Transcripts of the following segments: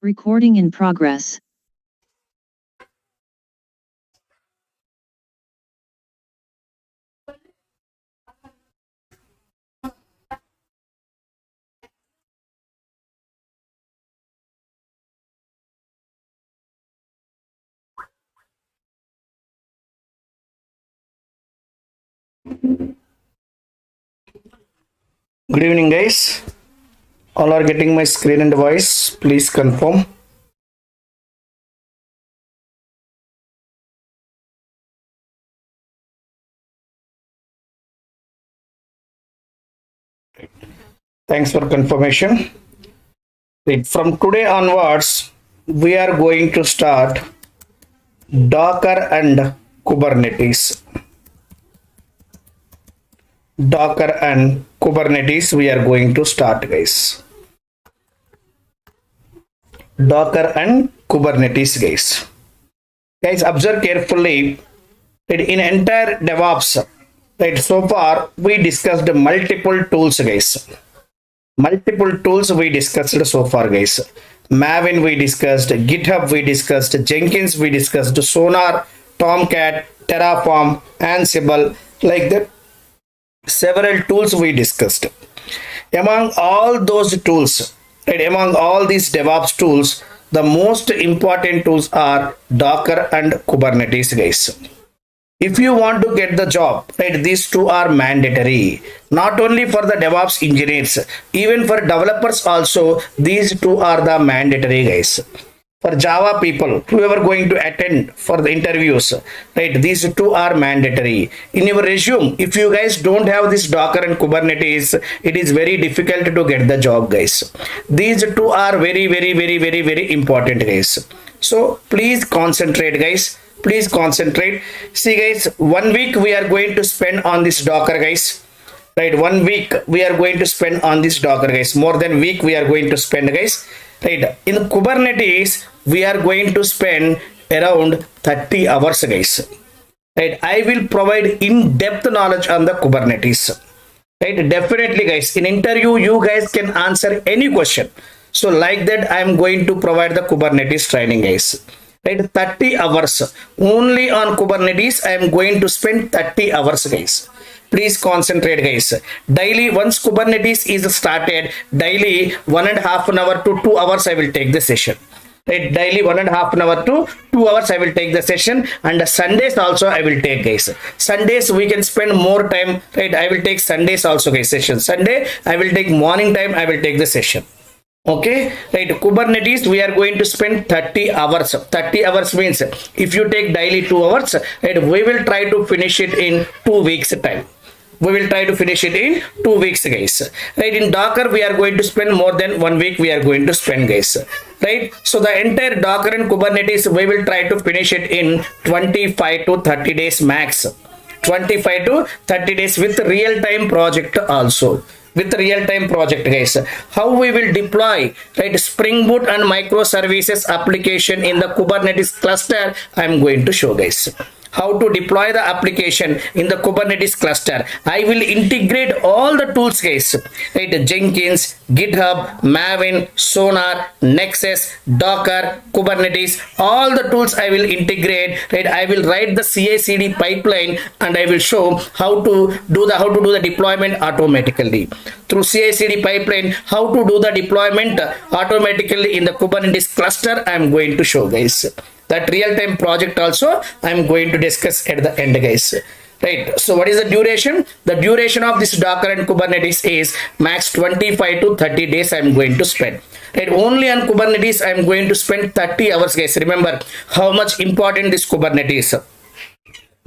Recording in progress. Good evening, guys. All are getting my screen and voice. Please confirm. Thanks for confirmation. Right, from today onwards, we are going to start Docker and Kubernetes. Docker and Kubernetes we are going to start, guys. Docker and Kubernetes, guys. Guys, observe carefully that in entire DevOps, right, so far we discussed multiple tools, guys. Multiple tools we discussed so far, guys. Maven we discussed, GitHub we discussed, Jenkins we discussed, Sonar, Tomcat, Terraform, Ansible, like that. Several tools we discussed. Among all those tools, right, among all these DevOps tools, the most important tools are Docker and Kubernetes, guys. If you want to get the job, right, these two are mandatory. Not only for the DevOps engineers, even for developers also, these two are the mandatory, guys. For Java people, whoever going to attend for the interviews, right, these two are mandatory. In your resume, if you guys don't have this Docker and Kubernetes, it is very difficult to get the job, guys. These two are very important, guys. So please concentrate, guys. Please concentrate. See, guys, 1 week we are going to spend on this Docker, guys. Right, 1 week we are going to spend on this Docker, guys. More than week we are going to spend, guys. Right, in Kubernetes we are going to spend around 30 hours, guys. Right, I will provide in-depth knowledge on the Kubernetes. Right, definitely, guys, in interview you guys can answer any question. So like that I am going to provide the Kubernetes training, guys. Right, 30 hours only on Kubernetes I am going to spend 30 hours, guys. Please concentrate, guys. Daily, once Kubernetes is started, daily 1.5 hour to 2 hours I will take the session. Right, daily 1.5 hour to 2 hours I will take the session, and Sundays also I will take, guys. Sundays we can spend more time. Right, I will take Sundays also, guys, session. Sunday I will take morning time, I will take the session. Okay, right, Kubernetes we are going to spend 30 hours. 30 hours means if you take daily 2 hours, right, we will try to finish it in 2 weeks time. We will try to finish it in 2 weeks, guys. Right, in Docker we are going to spend more than 1 week we are going to spend, guys. Right, so the entire Docker and Kubernetes we will try to finish it in 25 to 30 days max. 25 to 30 days with real-time project also. With real-time project, guys. How we will deploy, right, Spring Boot and microservices application in the Kubernetes cluster, I am going to show, guys. How to deploy the application in the Kubernetes cluster. I will integrate all the tools, guys. Right, Jenkins, GitHub, Maven, Sonar, Nexus, Docker, Kubernetes, all the tools I will integrate. Right, I will write the CI/CD pipeline and I will show how to do the deployment automatically through CI/CD pipeline. How to do the deployment automatically in the Kubernetes cluster I am going to show, guys. That real-time project also I am going to discuss at the end, guys. Right, so what is the duration? The duration of this Docker and Kubernetes is max 25 to 30 days I am going to spend. Right, only on Kubernetes I am going to spend 30 hours, guys. Remember how much important this Kubernetes.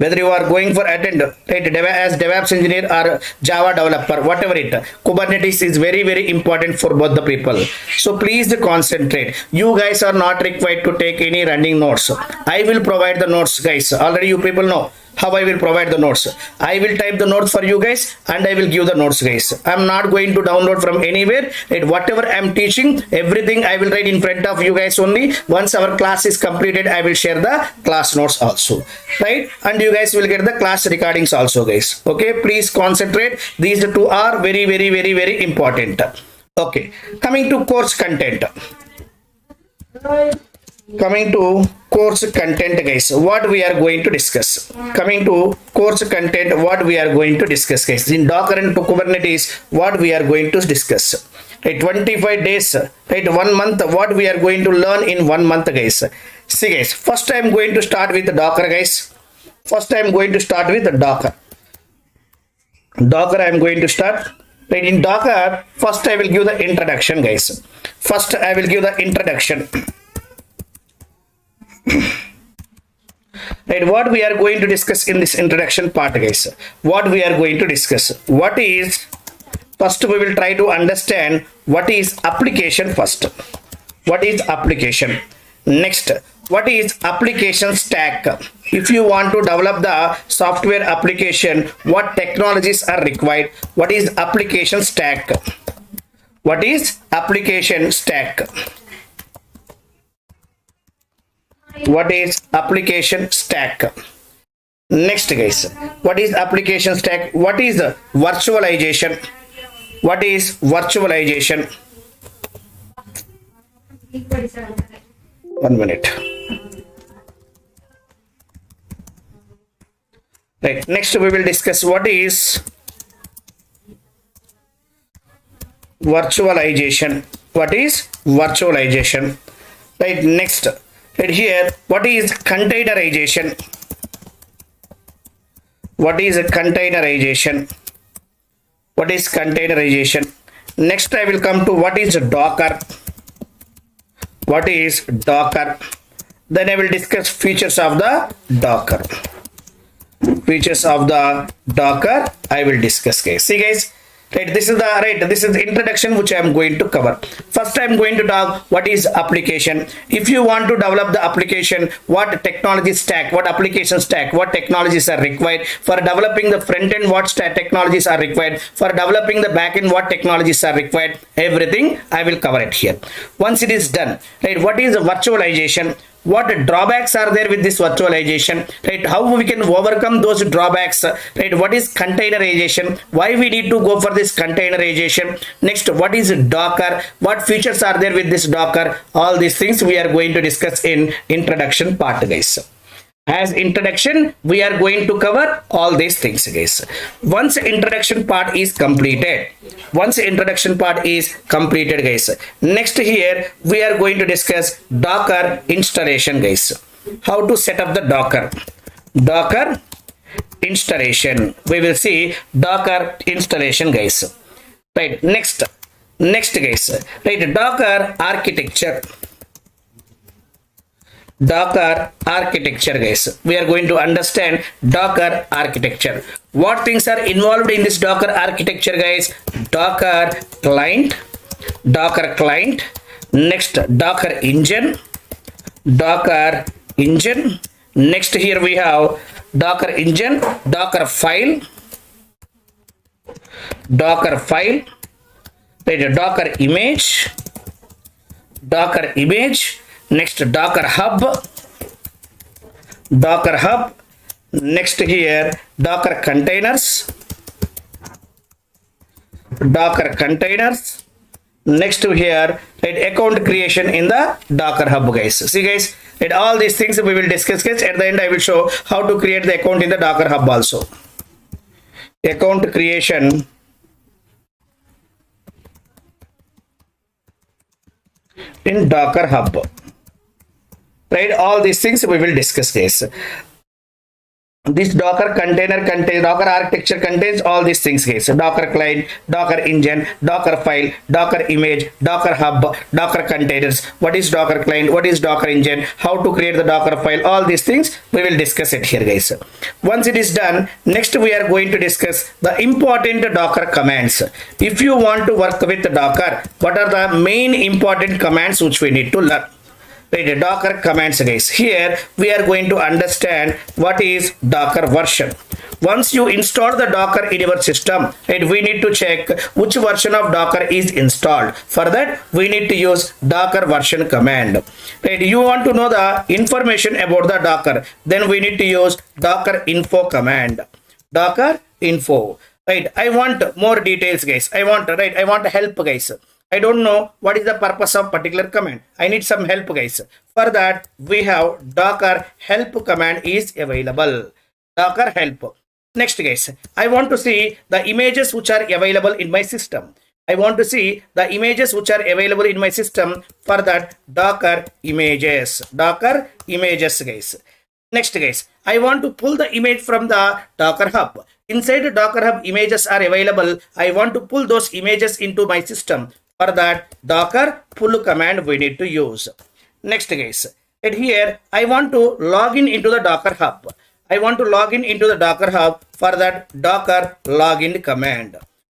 Whether you are going for attend, right, as DevOps engineer or Java developer, whatever it, Kubernetes is very important for both the people. So please concentrate. You guys are not required to take any running notes. I will provide the notes, guys. Already you people know how I will provide the notes. I will type the notes for you guys and I will give the notes, guys. I'm not going to download from anywhere. Right, whatever I'm teaching, everything I will write in front of you guys only. Once our class is completed, I will share the class notes also. Right, and you guys will get the class recordings also, guys. Okay, please concentrate. These two are very important. Okay, coming to course content. Coming to course content, guys, what we are going to discuss. Coming to course content, what we are going to discuss, guys. In Docker and Kubernetes, what we are going to discuss. Right, 25 days, right, 1 month, what we are going to learn in 1 month, guys. See, guys, first I am going to start with Docker, guys. First I am going to start with Docker. Docker I am going to start. Right, in Docker, first I will give the introduction, guys. First I will give the introduction. Right, what we are going to discuss in this introduction part, guys. What we are going to discuss. What is, first we will try to understand what is application first. What is application? Next, what is application stack? If you want to develop the software application, what technologies are required? What is application stack? What is application stack? What is application stack? Next, guys, what is application stack? What is virtualization? What is virtualization? 1 minute. Right, next we will discuss what is virtualization. What is virtualization? Right, next, right here, what is containerization? What is containerization? What is containerization? Next I will come to what is Docker. What is Docker? Then I will discuss features of the Docker. Features of the Docker I will discuss, guys. See, guys, right, this is the introduction which I am going to cover. First I am going to talk what is application. If you want to develop the application, what technology stack, what application stack, what technologies are required for developing the front end, what technologies are required for developing the back end, what technologies are required, everything I will cover it here. Once it is done, right, what is virtualization? What drawbacks are there with this virtualization, right? How we can overcome those drawbacks, right? What is containerization? Why we need to go for this containerization? Next, what is Docker? What features are there with this Docker? All these things we are going to discuss in introduction part, guys. As introduction, we are going to cover all these things, guys. Once introduction part is completed, guys, next here we are going to discuss Docker installation, guys. How to set up the Docker installation. We will see Docker installation, guys. Right, next, guys, right, Docker architecture. Docker architecture, guys. We are going to understand Docker architecture. What things are involved in this Docker architecture, guys? Docker client. Next, Docker engine. Next, here we have Docker engine, Docker file. Right, Docker image. Next, Docker hub. Next, here Docker containers. Next to here, right, account creation in the Docker hub, guys. See, guys, right, all these things we will discuss, guys. At the end I will show how to create the account in the Docker hub also. Account creation in Docker hub. Right, all these things we will discuss, guys. This Docker container contains, Docker architecture contains all these things, guys. Docker client, Docker engine, Docker file, Docker image, Docker hub, Docker containers. What is Docker client? What is Docker engine? How to create the Docker file? All these things we will discuss it here, guys. Once it is done, next we are going to discuss the important Docker commands. If you want to work with Docker, what are the main important commands which we need to learn? Right, Docker commands, guys. Here we are going to understand what is Docker version. Once you install the Docker in your system, right, we need to check which version of Docker is installed. For that, we need to use Docker version command. Right, you want to know the information about the Docker, then we need to use Docker info command. Docker info. Right, I want more details, guys. I want help, guys. I don't know what is the purpose of particular command. I need some help, guys. For that, we have docker help command is available. Docker help. Next, guys, I want to see the images which are available in my system. I want to see the images which are available in my system. For that, docker images. Docker images, guys. Next, guys, I want to pull the image from the Docker Hub. Inside the Docker Hub, images are available. I want to pull those images into my system. For that, docker pull command we need to use. Next, guys, and here I want to log in into the Docker Hub. I want to log in into the Docker Hub. For that, docker login command.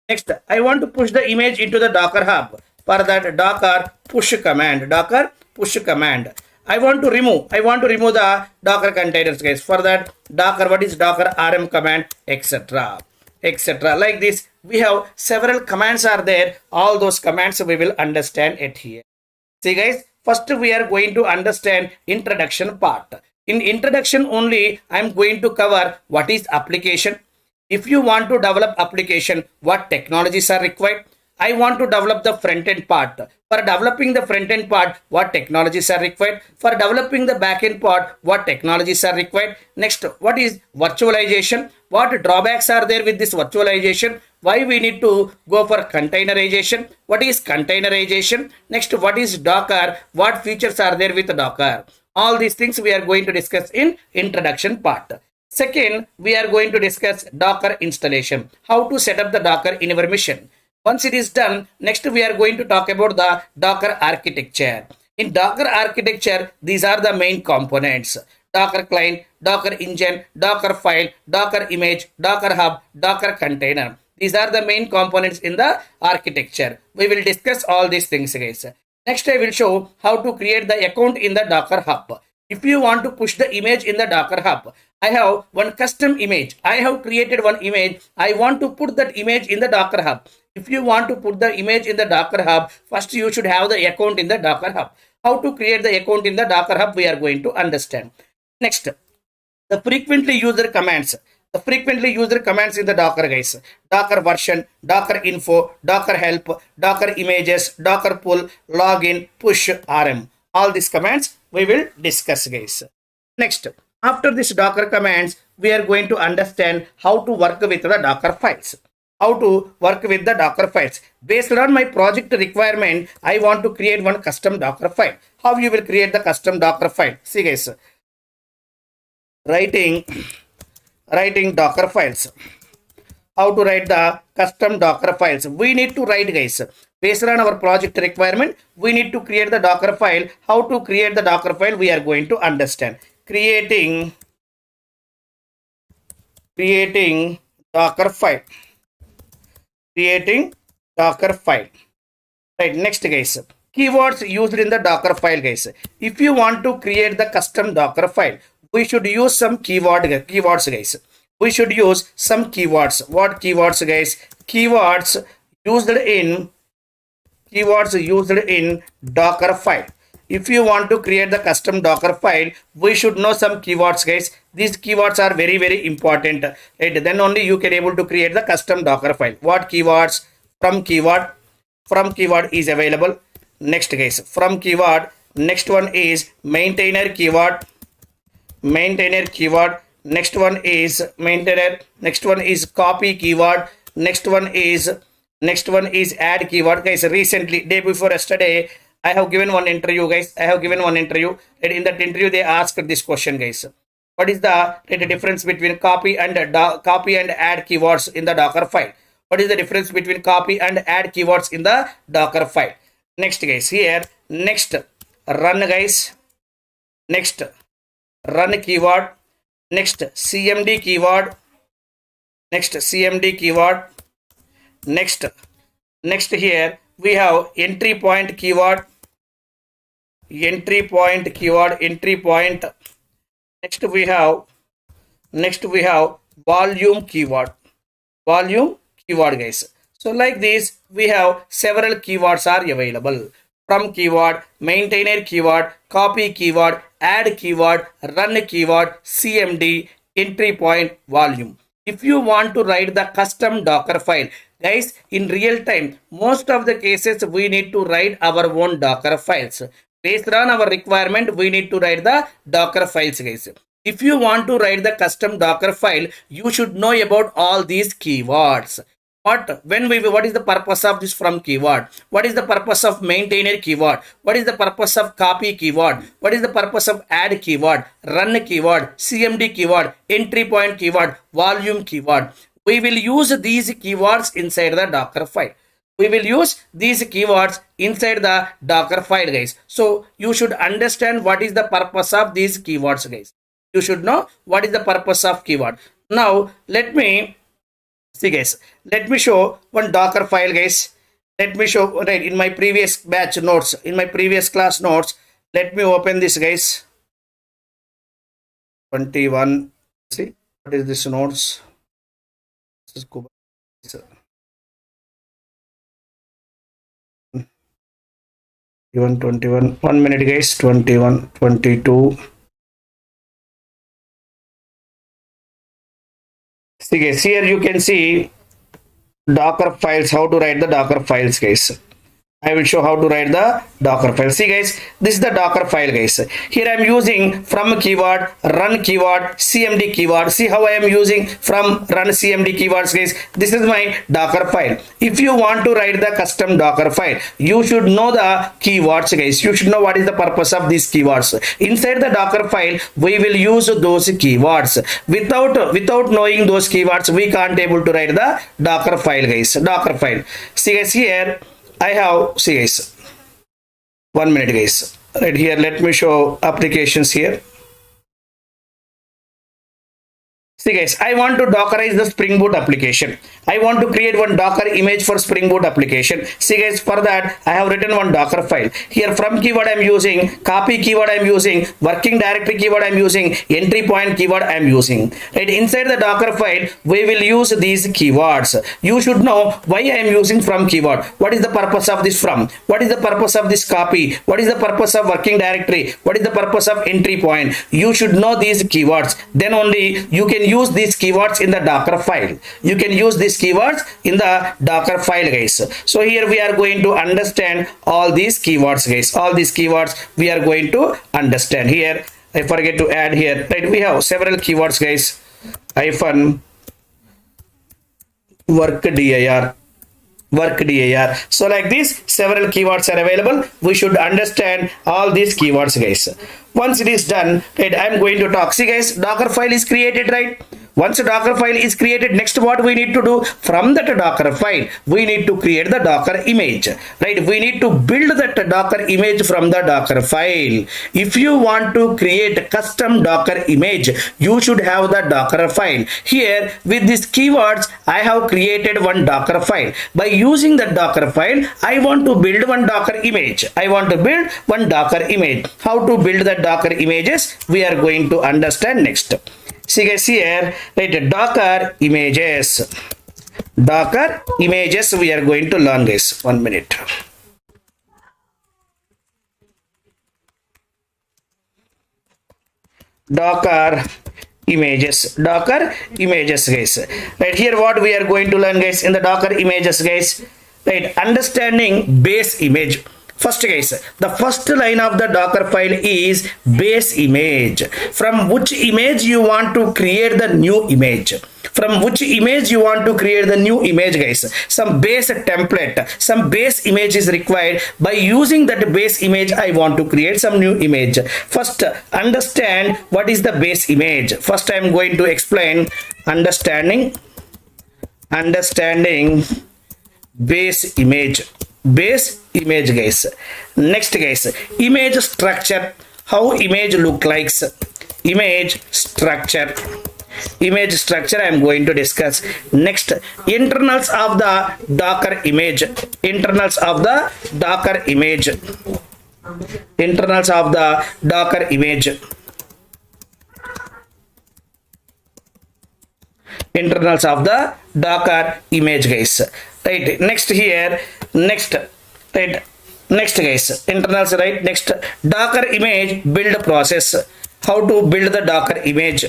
Next, I want to push the image into the Docker Hub. For that, docker push command. Docker push command. I want to remove the docker containers, guys. For that, docker, what is docker rm command, etc. Like this, we have several commands are there. All those commands we will understand it here. See, guys, first we are going to understand introduction part. In introduction only, I am going to cover what is application. If you want to develop application, what technologies are required. I want to develop the front-end part. For developing the front-end part, what technologies are required? For developing the back-end part, what technologies are required? Next, what is virtualization? What drawbacks are there with this virtualization? Why we need to go for containerization? What is containerization? Next, what is Docker? What features are there with Docker? All these things we are going to discuss in introduction part. Second, we are going to discuss Docker installation. How to set up the Docker in your machine. Once it is done, next we are going to talk about the Docker architecture. In Docker architecture, these are the main components. Docker client, Docker engine, Docker file, Docker image, Docker hub, Docker container. These are the main components in the architecture. We will discuss all these things, guys. Next, I will show how to create the account in the Docker hub. If you want to push the image in the Docker hub, I have one custom image. I have created one image. I want to put that image in the Docker hub. If you want to put the image in the Docker hub, first you should have the account in the Docker hub. How to create the account in the Docker hub, we are going to understand. Next, the frequently user commands. The frequently user commands in the Docker, guys. Docker version, Docker info, Docker help, Docker images, Docker pull, login, push, rm. All these commands we will discuss, guys. Next, after this Docker commands, we are going to understand how to work with the Docker files. How to work with the Docker files. Based on my project requirement, I want to create one custom Docker file. How you will create the custom Docker file? See, guys, writing Docker files. How to write the custom Docker files? We need to write, guys. Based on our project requirement, we need to create the Docker file. How to create the Docker file? We are going to understand. Creating Docker file. Creating Docker file. Right, next, guys. Keywords used in the Docker file, guys. If you want to create the custom Docker file, we should use some keywords, guys. We should use some keywords. What keywords, guys? Keywords used in Docker file. If you want to create the custom Docker file, we should know some keywords, guys. These keywords are very, very important. Right? Then only you can able to create the custom Docker file. What keywords? From keyword is available. Next, guys, from keyword. Next one is maintainer keyword. Next one is maintainer. Next one is copy keyword. Next one is add keyword, guys. Recently, day before yesterday, I have given one interview, guys. And in that interview, they asked this question, guys. What is the difference between copy and add keywords in the Docker file? What is the difference between copy and add keywords in the Docker file? Next, guys, here, next, run, guys. Next, run keyword. Next, cmd keyword. Next, here we have entry point keyword. Next we have volume keyword, guys. So like this, we have several keywords are available. From keyword, maintainer keyword, copy keyword, add keyword, run keyword, cmd, entry point, volume. If you want to write the custom Docker file, Guys, in real time, most of the cases we need to write our own Docker files. Based on our requirement, we need to write the Docker files, guys. If you want to write the custom Docker file, you should know about all these keywords. What is the purpose of this from keyword? What is the purpose of maintainer keyword? What is the purpose of copy keyword? What is the purpose of add keyword, run keyword, cmd keyword, entry point keyword, volume keyword? We will use these keywords inside the Docker file. We will use these keywords inside the Docker file, guys. So you should understand what is the purpose of these keywords, guys. You should know what is the purpose of keyword. Now let me see, guys. Let me show one Docker file, guys. Let me show right in my previous batch notes, in my previous class notes. Let me open this, guys. 21. See what is this notes? This is Kubernetes. 21. 1 minute, guys. 21, 22. See, guys, here you can see Docker files, how to write the Docker files, guys. I will show how to write the Docker file. See, guys, this is the Docker file, guys. Here I am using from keyword, run keyword, cmd keyword. See how I am using from run cmd keywords, guys. This is my Docker file. If you want to write the custom Docker file, you should know the keywords, guys. You should know what is the purpose of these keywords. Inside the Docker file, we will use those keywords. Without knowing those keywords, we can't able to write the Docker file, guys. Docker file. See, guys, here I have, see, guys, 1 minute, guys. Right here, let me show applications here. See, guys, I want to Dockerize the Spring Boot application. I want to create one Docker image for Spring Boot application. See, guys, for that I have written one Docker file. Here from keyword I am using, copy keyword I am using, working directory keyword I am using, entry point keyword I am using. Right, inside the Docker file we will use these keywords. You should know why I am using from keyword. What is the purpose of this from? What is the purpose of this copy? What is the purpose of working directory? What is the purpose of entry point? You should know these keywords. Then only you can use these keywords in the Docker file. You can use these keywords in the Docker file, guys. So here we are going to understand all these keywords, guys. All these keywords we are going to understand. Here I forget to add here, right? We have several keywords, guys. Hyphen work dir. So like this, several keywords are available. We should understand all these keywords, guys. Once it is done, right, I'm going to talk. See, guys, Docker file is created, right? Once a Docker file is created, next what we need to do? From that Docker file, we need to create the Docker image, right? We need to build that Docker image from the Docker file. If you want to create custom Docker image, you should have the Docker file. Here with these keywords, I have created one Docker file. By using the Docker file, I want to build one Docker image. How to build the Docker images, we are going to understand next. See, guys, here, right, Docker images we are going to learn, guys. 1 minute. Docker images, guys. Right here, what we are going to learn, guys, in the Docker images, guys, right, understanding base image. First, guys, the first line of the Docker file is base image. From which image you want to create the new image? Guys? Some base template, some base image is required. By using that base image, I want to create some new image. First, understand what is the base image. First, I am going to explain understanding base image, guys. Next, guys, image structure, how image look like. Image structure I am going to discuss. Next, internals of the Docker image, internals of the Docker image. Guys. Right, next here, next, guys, internals, right? Next, Docker image build process. How to build the Docker image?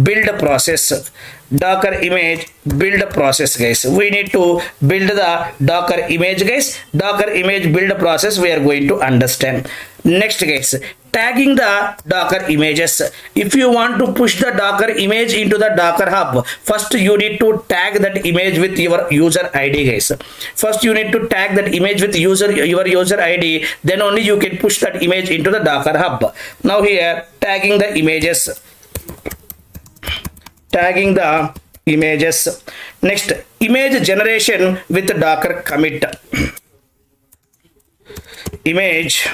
build process. Docker image build process, guys. We need to build the Docker image, guys. Docker image build process we are going to understand. Next, guys, tagging the Docker images. If you want to push the Docker image into the Docker hub, first you need to tag that image with your user ID, guys. First you need to tag that image with your user ID, then only you can push that image into the Docker hub. Now here, tagging the images. Tagging the images. Next, image generation with Docker commit. Image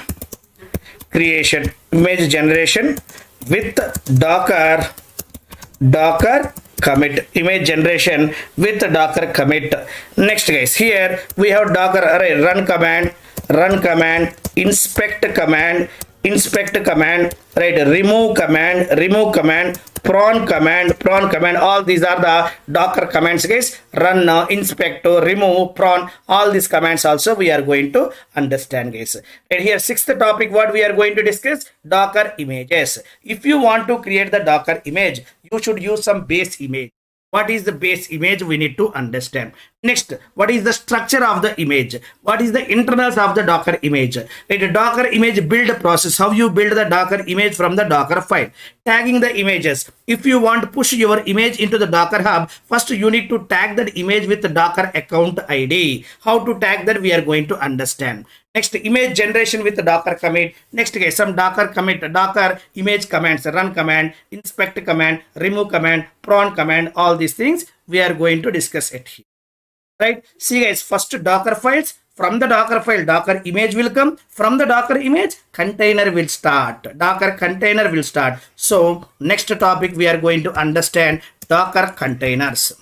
creation, image generation with Docker commit. Image generation with Docker commit. Next, guys, here we have Docker array run command, inspect command, right, remove command, prawn command. All these are the Docker commands, guys. Run, inspect, remove, prawn, all these commands also we are going to understand, guys. And here, sixth topic, what we are going to discuss, Docker images. If you want to create the Docker image, you should use some base image. What is the base image? We need to understand. Next, what is the structure of the image? What is the internals of the Docker image? Right, Docker image build process. How you build the Docker image from the Docker file. Tagging the images. If you want to push your image into the Docker hub, first you need to tag that image with the Docker account ID. How to tag that we are going to understand. Next, image generation with the Docker commit. Next, guys, some Docker commit, Docker image commands, run command, inspect command, remove command, prawn command, all these things we are going to discuss it here. Right? See, guys, first Docker files. From the Docker file, Docker image will come. From the Docker image, container will start. Docker container will start. So, next topic we are going to understand Docker containers.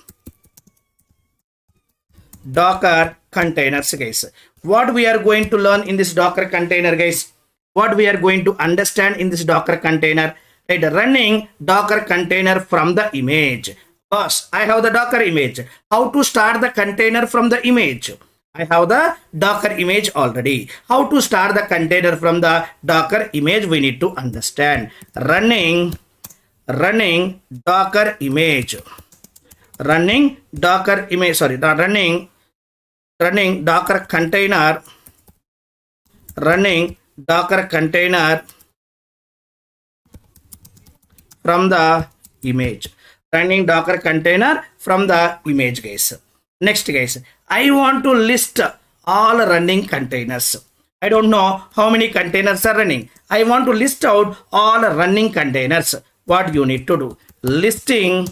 Docker containers, guys. What we are going to learn in this Docker container, guys? What we are going to understand in this Docker container? Right, running Docker container from the image. Boss, I have the Docker image. How to start the container from the image? I have the Docker image already. How to start the container from the Docker image? We need to understand. Running Docker image. Running Docker image. Sorry, running Docker container. Running Docker container from the image. Running Docker container from the image, guys. Next, guys, I want to list all running containers. I don't know how many containers are running. I want to list out all running containers. What you need to do? Listing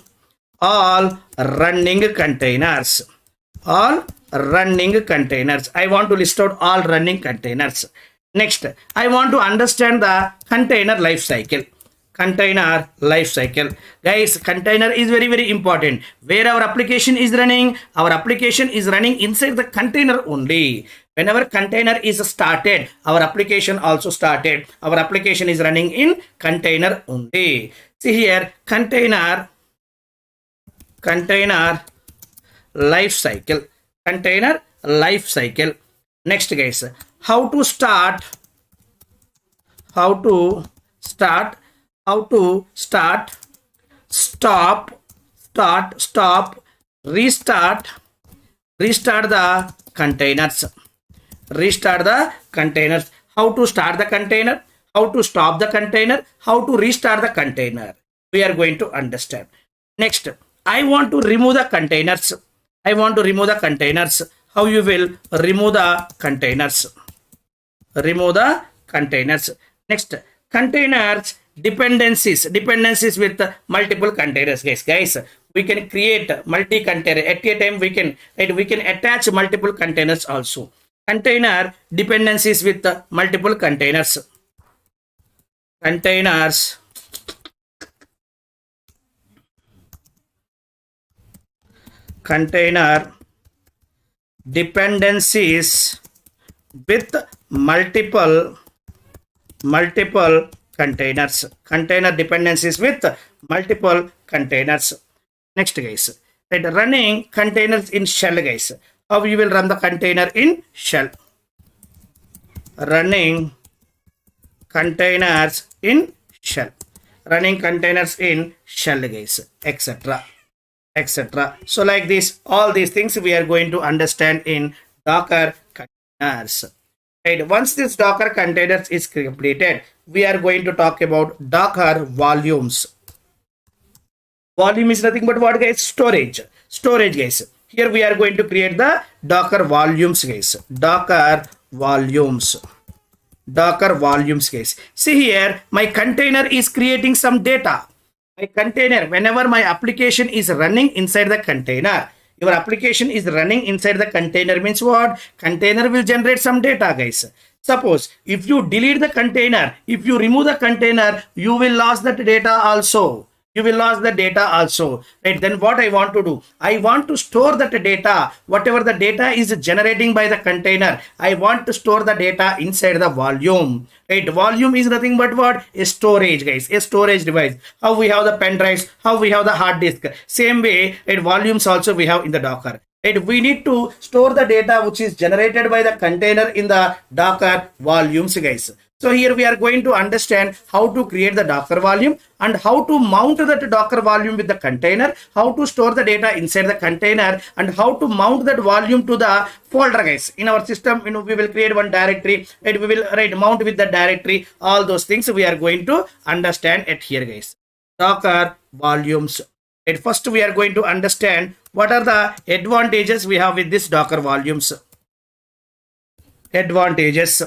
all running containers. All running containers. I want to list out all running containers. Next, I want to understand the container life cycle. Container life cycle, guys. Container is very, very important. Where our application is running, our application is running inside the container only. Whenever container is started, our application also started. Our application is running in container only. See here, container life cycle. Container life cycle. Next, guys, how to start, stop, restart the containers. Restart the containers. How to start the container, how to stop the container, how to restart the container. We are going to understand. Next, I want to remove the containers. I want to remove the containers. How you will remove the containers? Remove the containers. Next, containers dependencies with multiple containers, guys. We can create multi-container at a time. We can attach multiple containers also. Container dependencies with multiple containers. Container dependencies with multiple containers. Container dependencies with multiple containers. Next, guys, right, running containers in shell, guys. How you will run the container in shell? Running containers in shell. running containers in shell, guys, etc. etc. So like this, all these things we are going to understand in Docker containers. Right. Once this Docker containers is completed, we are going to talk about Docker volumes. Volume is nothing but what, guys? Storage. Storage, guys. Here we are going to create the Docker volumes, guys. Docker volumes. Docker volumes, guys. See here, my container is creating some data. My container, whenever my application is running inside the container, your application is running inside the container means what? Container will generate some data, guys. Suppose if you delete the container, if you remove the container, you will lose that data also. You will lose the data also, right? Then what I want to do, I want to store that data, whatever the data is generating by the container, I want to store the data inside the volume, right? Volume is nothing but what? A storage, guys, a storage device. How we have the pen drives, how we have the hard disk, same way, right? Volumes also we have in the Docker. Right, we need to store the data which is generated by the container in the Docker volumes, guys. So here we are going to understand how to create the Docker volume and how to mount that Docker volume with the container, how to store the data inside the container, and how to mount that volume to the folder, guys. In our system, we will create one directory, right? We will mount with the directory. All those things we are going to understand at here, guys. Docker volumes. Right, first we are going to understand what are the advantages we have with this Docker volumes. Advantages.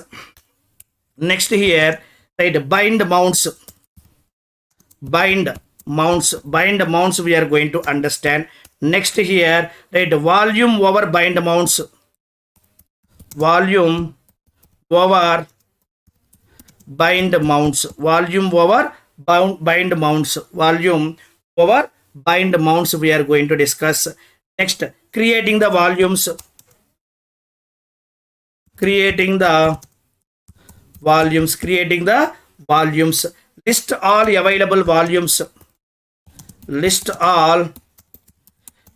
Next here, right, bind mounts we are going to understand. Next here, right, volume over bind mounts. Volume over bind mounts. Volume over bind mounts. Volume over bind mounts we are going to discuss. Next, creating the volumes. Creating the volumes. List all available volumes. List all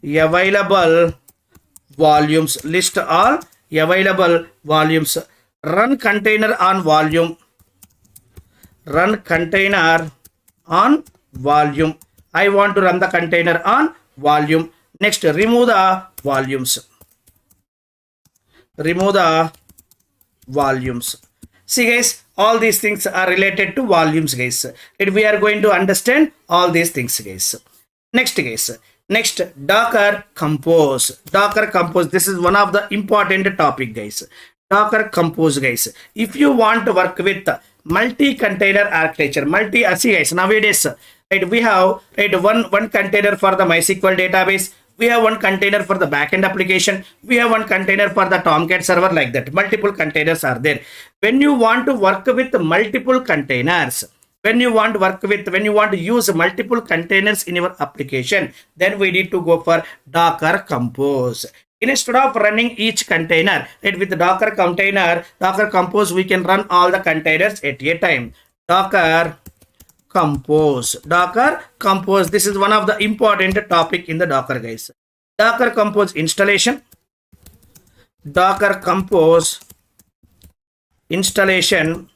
available volumes. List all available volumes. Run container on volume. Run container on volume. I want to run the container on volume. Next, remove the volumes. Remove the volumes. See, guys, all these things are related to volumes, guys. And we are going to understand all these things, guys. Next, guys. Next, Docker Compose. Docker Compose. This is one of the important topic, guys. Docker Compose, guys. If you want to work with multi-container architecture, see, guys, nowadays, right, we have one container for the MySQL database. We have one container for the backend application. We have one container for the Tomcat server, like that. Multiple containers are there. When you want to work with multiple containers, when you want to use multiple containers in your application, then we need to go for Docker Compose. Instead of running each container, right, with the Docker Compose, we can run all the containers at a time. Docker Compose. This is one of the important topic in the Docker, guys. Docker Compose installation. Docker Compose installation.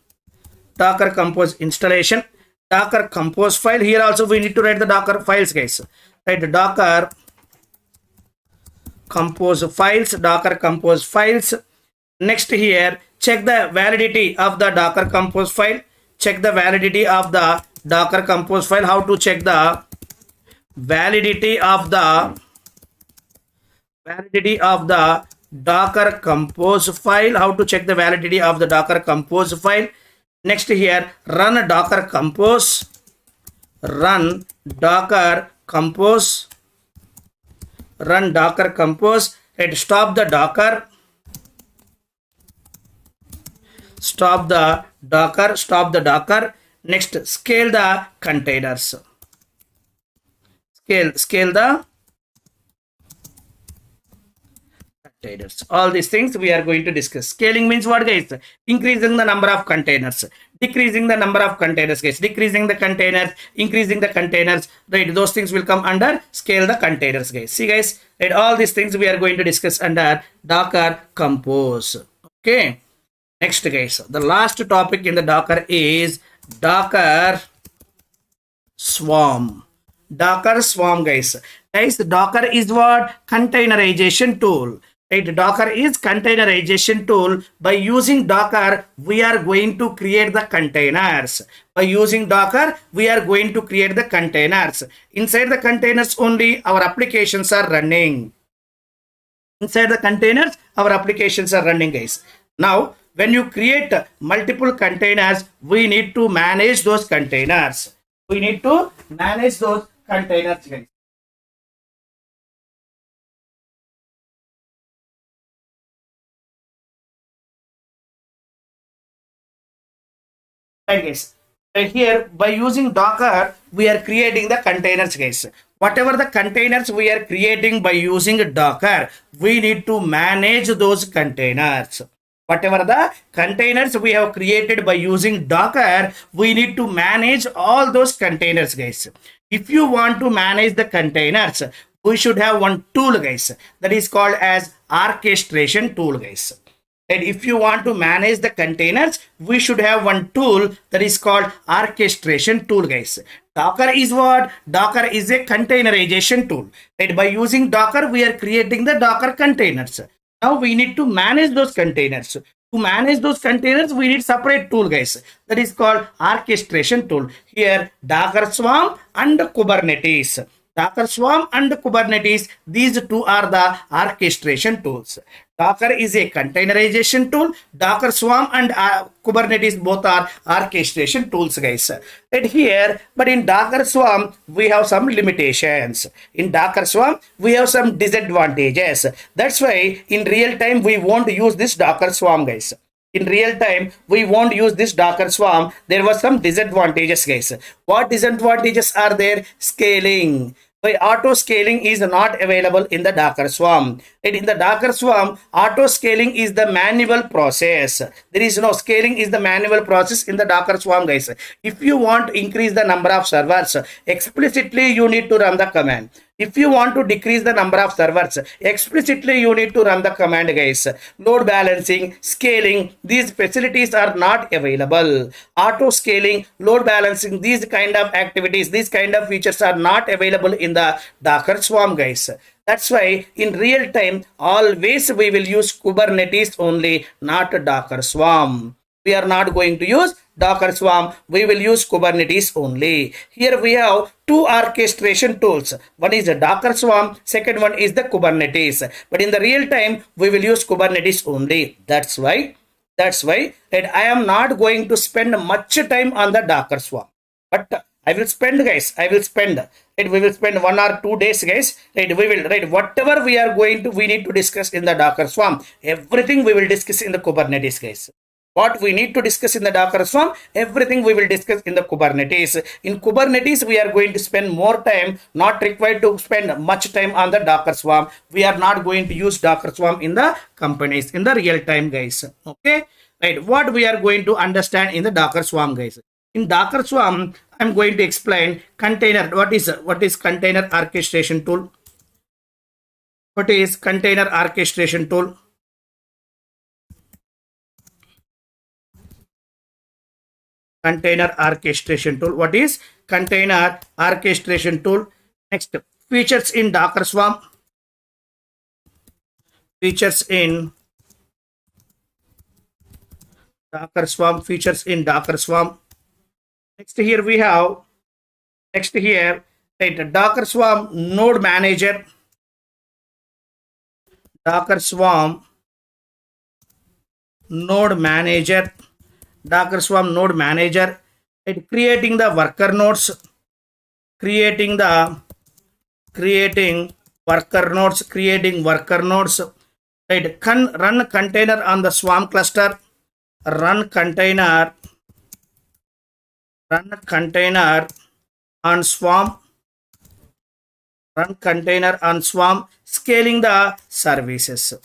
Docker Compose installation. Docker Compose file. Here also we need to write the Docker files, guys. Right, Docker Compose files. Docker Compose files. Next here, check the validity of the Docker Compose file. Check the validity of the Docker Compose file. How to check the validity of the Docker Compose file? How to check the validity of the Docker Compose file? Next here, run Docker Compose. Run Docker Compose. Run Docker Compose. And stop the Docker. Stop the Docker. Next, scale the containers. Scale the containers. All these things we are going to discuss. Scaling means what, guys? Increasing the number of containers. Decreasing the number of containers, guys. Decreasing the containers. Increasing the containers. Right. Those things will come under scale the containers, guys. See, guys. Right. All these things we are going to discuss under Docker Compose. Okay. Next, guys. The last topic in the Docker is Docker Swarm. Docker Swarm, guys. Guys, Docker is what? Containerization tool. Right? Docker is containerization tool. By using Docker, we are going to create the containers. By using Docker, we are going to create the containers. Inside the containers only, our applications are running. Inside the containers, our applications are running, guys. Now, when you create multiple containers, we need to manage those containers. We need to manage those containers, guys. Right, guys. Right here, by using Docker, we are creating the containers, guys. Whatever the containers we are creating by using Docker, we need to manage those containers. Whatever the containers we have created by using Docker, we need to manage all those containers, guys. If you want to manage the containers, we should have one tool, guys, that is called as orchestration tool, guys. And if you want to manage the containers, we should have one tool that is called orchestration tool, guys. Docker is what? Docker is a containerization tool. And by using Docker, we are creating the Docker containers. Now we need to manage those containers. To manage those containers, we need separate tool, guys. That is called orchestration tool. Here, Docker Swarm and Kubernetes. Docker Swarm and Kubernetes, these two are the orchestration tools. Docker is a containerization tool. Docker Swarm and Kubernetes both are orchestration tools, guys. And here, but in Docker Swarm, we have some limitations. In Docker Swarm, we have some disadvantages. That's why in real time, we won't use this Docker Swarm, guys. In real time, we won't use this Docker Swarm. There were some disadvantages, guys. What disadvantages are there? Scaling. By auto scaling is not available in the Docker Swarm. And in the Docker Swarm, auto scaling is the manual process. There is no scaling is the manual process in the Docker Swarm, guys. If you want to increase the number of servers, explicitly you need to run the command. If you want to decrease the number of servers, explicitly you need to run the command, guys. Load balancing, scaling, these facilities are not available. Auto scaling, load balancing, these kind of activities, these kind of features are not available in the Docker Swarm, guys. That's why in real time, always we will use Kubernetes only, not Docker Swarm. We are not going to use Docker Swarm. We will use Kubernetes only. Here we have two orchestration tools. One is the Docker Swarm. Second one is the Kubernetes. But in the real time, we will use Kubernetes only. That's why and I am not going to spend much time on the Docker Swarm. But I will spend, guys. I will spend. We will spend 1 or 2 days, guys. We will whatever we need to discuss in the Docker Swarm. Everything we will discuss in the Kubernetes, guys. What we need to discuss in the Docker Swarm, everything we will discuss in the Kubernetes. In Kubernetes, we are going to spend more time, not required to spend much time on the Docker Swarm. We are not going to use Docker Swarm in the companies, in the real time, guys. Okay, right. What we are going to understand in the Docker Swarm, guys. In Docker Swarm, I'm going to explain container. What is container orchestration tool? What is container orchestration tool? Container orchestration tool. What is container orchestration tool? Next, features in Docker Swarm. Features in Docker Swarm. Features in Docker Swarm. Next here we have. Next here, right, Docker Swarm node manager. Docker Swarm node manager. Docker Swarm node manager, it creating the worker nodes, creating worker nodes, right? Run container on the Swarm cluster, run container on Swarm, run container on Swarm, scaling the services,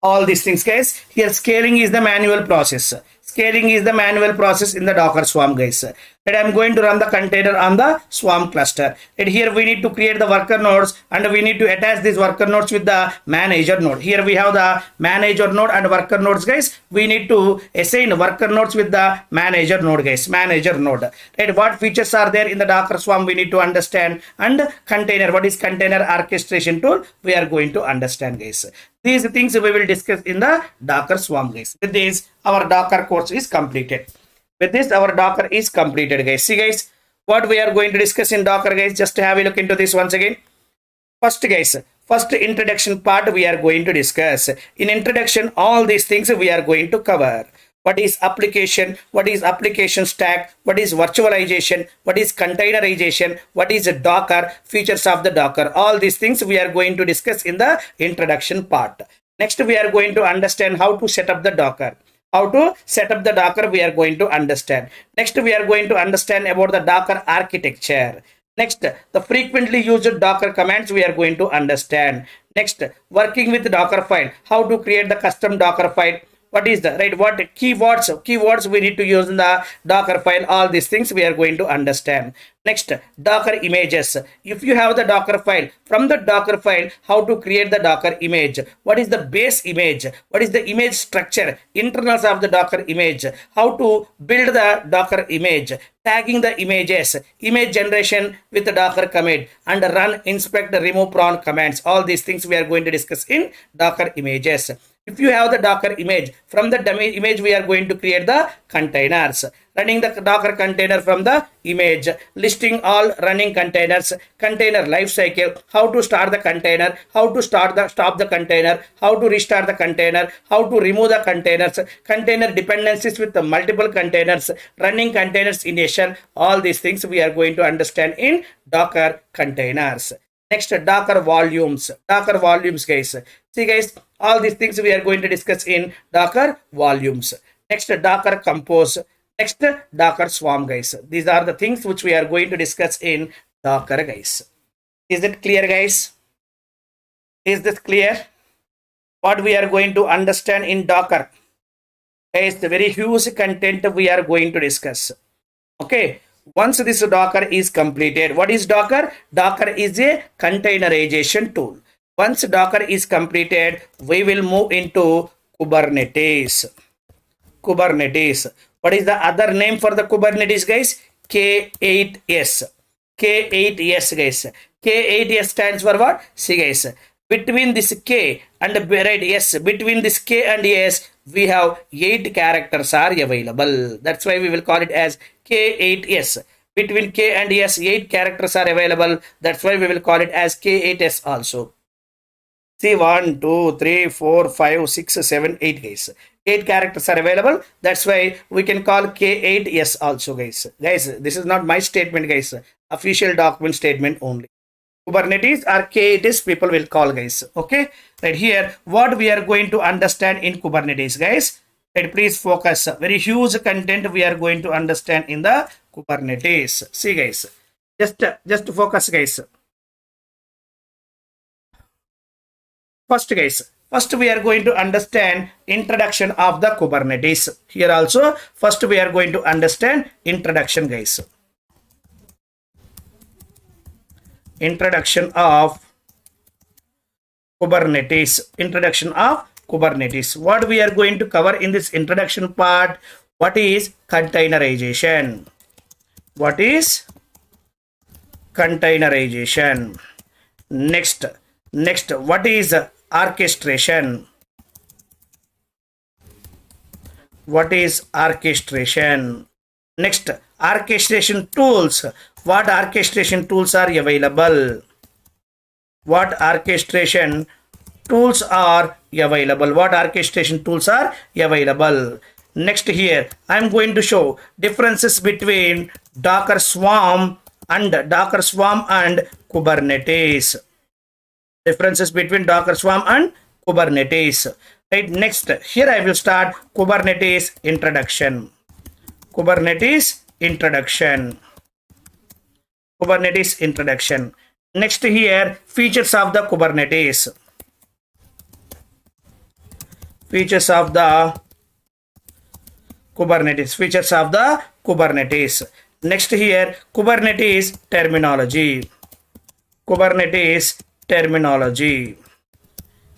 all these things, guys. Here scaling is the manual process. Scaling is the manual process in the Docker Swarm, guys. And I'm going to run the container on the Swarm cluster. And here we need to create the worker nodes and we need to attach these worker nodes with the manager node. Here we have the manager node and worker nodes, guys. We need to assign worker nodes with the manager node, guys. Manager node. Right? What features are there in the Docker Swarm we need to understand, and container. What is container orchestration tool? We are going to understand, guys. These things we will discuss in the Docker Swarm, guys. With this, our Docker course is completed. With this, our Docker is completed, guys. See, guys, what we are going to discuss in Docker, guys. Just to have a look into this once again. First, guys, first introduction part we are going to discuss. In introduction, all these things we are going to cover. What is application? What is application stack? What is virtualization? What is containerization? What is Docker? Features of the Docker. All these things we are going to discuss in the introduction part. Next, we are going to understand how to set up the Docker. How to set up the Docker we are going to understand. Next, we are going to understand about the Docker architecture. Next, the frequently used Docker commands we are going to understand. Next, working with Docker file. How to create the custom Docker file. What is the right? What keywords we need to use in the Docker file? All these things we are going to understand. Next, Docker images. If you have the Docker file, from the Docker file, how to create the Docker image? What is the base image? What is the image structure? Internals of the Docker image. How to build the Docker image? Tagging the images, image generation with the Docker commit, and run, inspect, remove, prawn commands. All these things we are going to discuss in Docker images. If you have the Docker image, from the dummy image we are going to create the containers. Running the Docker container from the image, listing all running containers, container lifecycle, how to start the container, how to stop the container, how to restart the container, how to remove the containers, container dependencies with the multiple containers, running containers initial. All these things we are going to understand in Docker containers. Next, Docker volumes. Docker volumes, guys. See, guys, all these things we are going to discuss in Docker volumes. Next, Docker compose. Next, Docker Swarm, guys. These are the things which we are going to discuss in Docker, guys. Is it clear, guys? Is this clear? What we are going to understand in Docker? Guys, the very huge content we are going to discuss. Okay. Once this Docker is completed, what is Docker? Docker is a containerization tool. Once Docker is completed, we will move into Kubernetes. Kubernetes. What is the other name for the Kubernetes, guys? K8s. K8s, guys. K8s stands for what? See, guys. Between this K and right, yes, between this K and S, we have 8 characters are available. That's why we will call it as K8s. Between K and S, 8 characters are available. That's why we will call it as K8s also. See, 1, 2, 3, 4, 5, 6, 7, 8, guys. 8 characters are available. That's why we can call K8s also, guys. Guys, this is not my statement, guys. Official document statement only. Kubernetes or K8s people will call, guys. Okay. Right here, what we are going to understand in Kubernetes, guys. Right, please focus. Very huge content we are going to understand in the Kubernetes. See, guys. Just focus, guys. First, guys. First, we are going to understand introduction of the Kubernetes. Here also, first we are going to understand introduction, guys. Introduction of Kubernetes. Introduction of Kubernetes. What we are going to cover in this introduction part? What is containerization? What is containerization? Next, what is orchestration? What is orchestration? Next, orchestration tools. What orchestration tools are available? What orchestration tools are available? What orchestration tools are available? Next, here I am going to show differences between Docker Swarm and Kubernetes. Differences between Docker Swarm and Kubernetes. Right. Next, here I will start Kubernetes introduction. Kubernetes introduction. Kubernetes introduction. Next, here features of the Kubernetes. Features of the Kubernetes, features of the Kubernetes. Next here, Kubernetes terminology. Kubernetes terminology.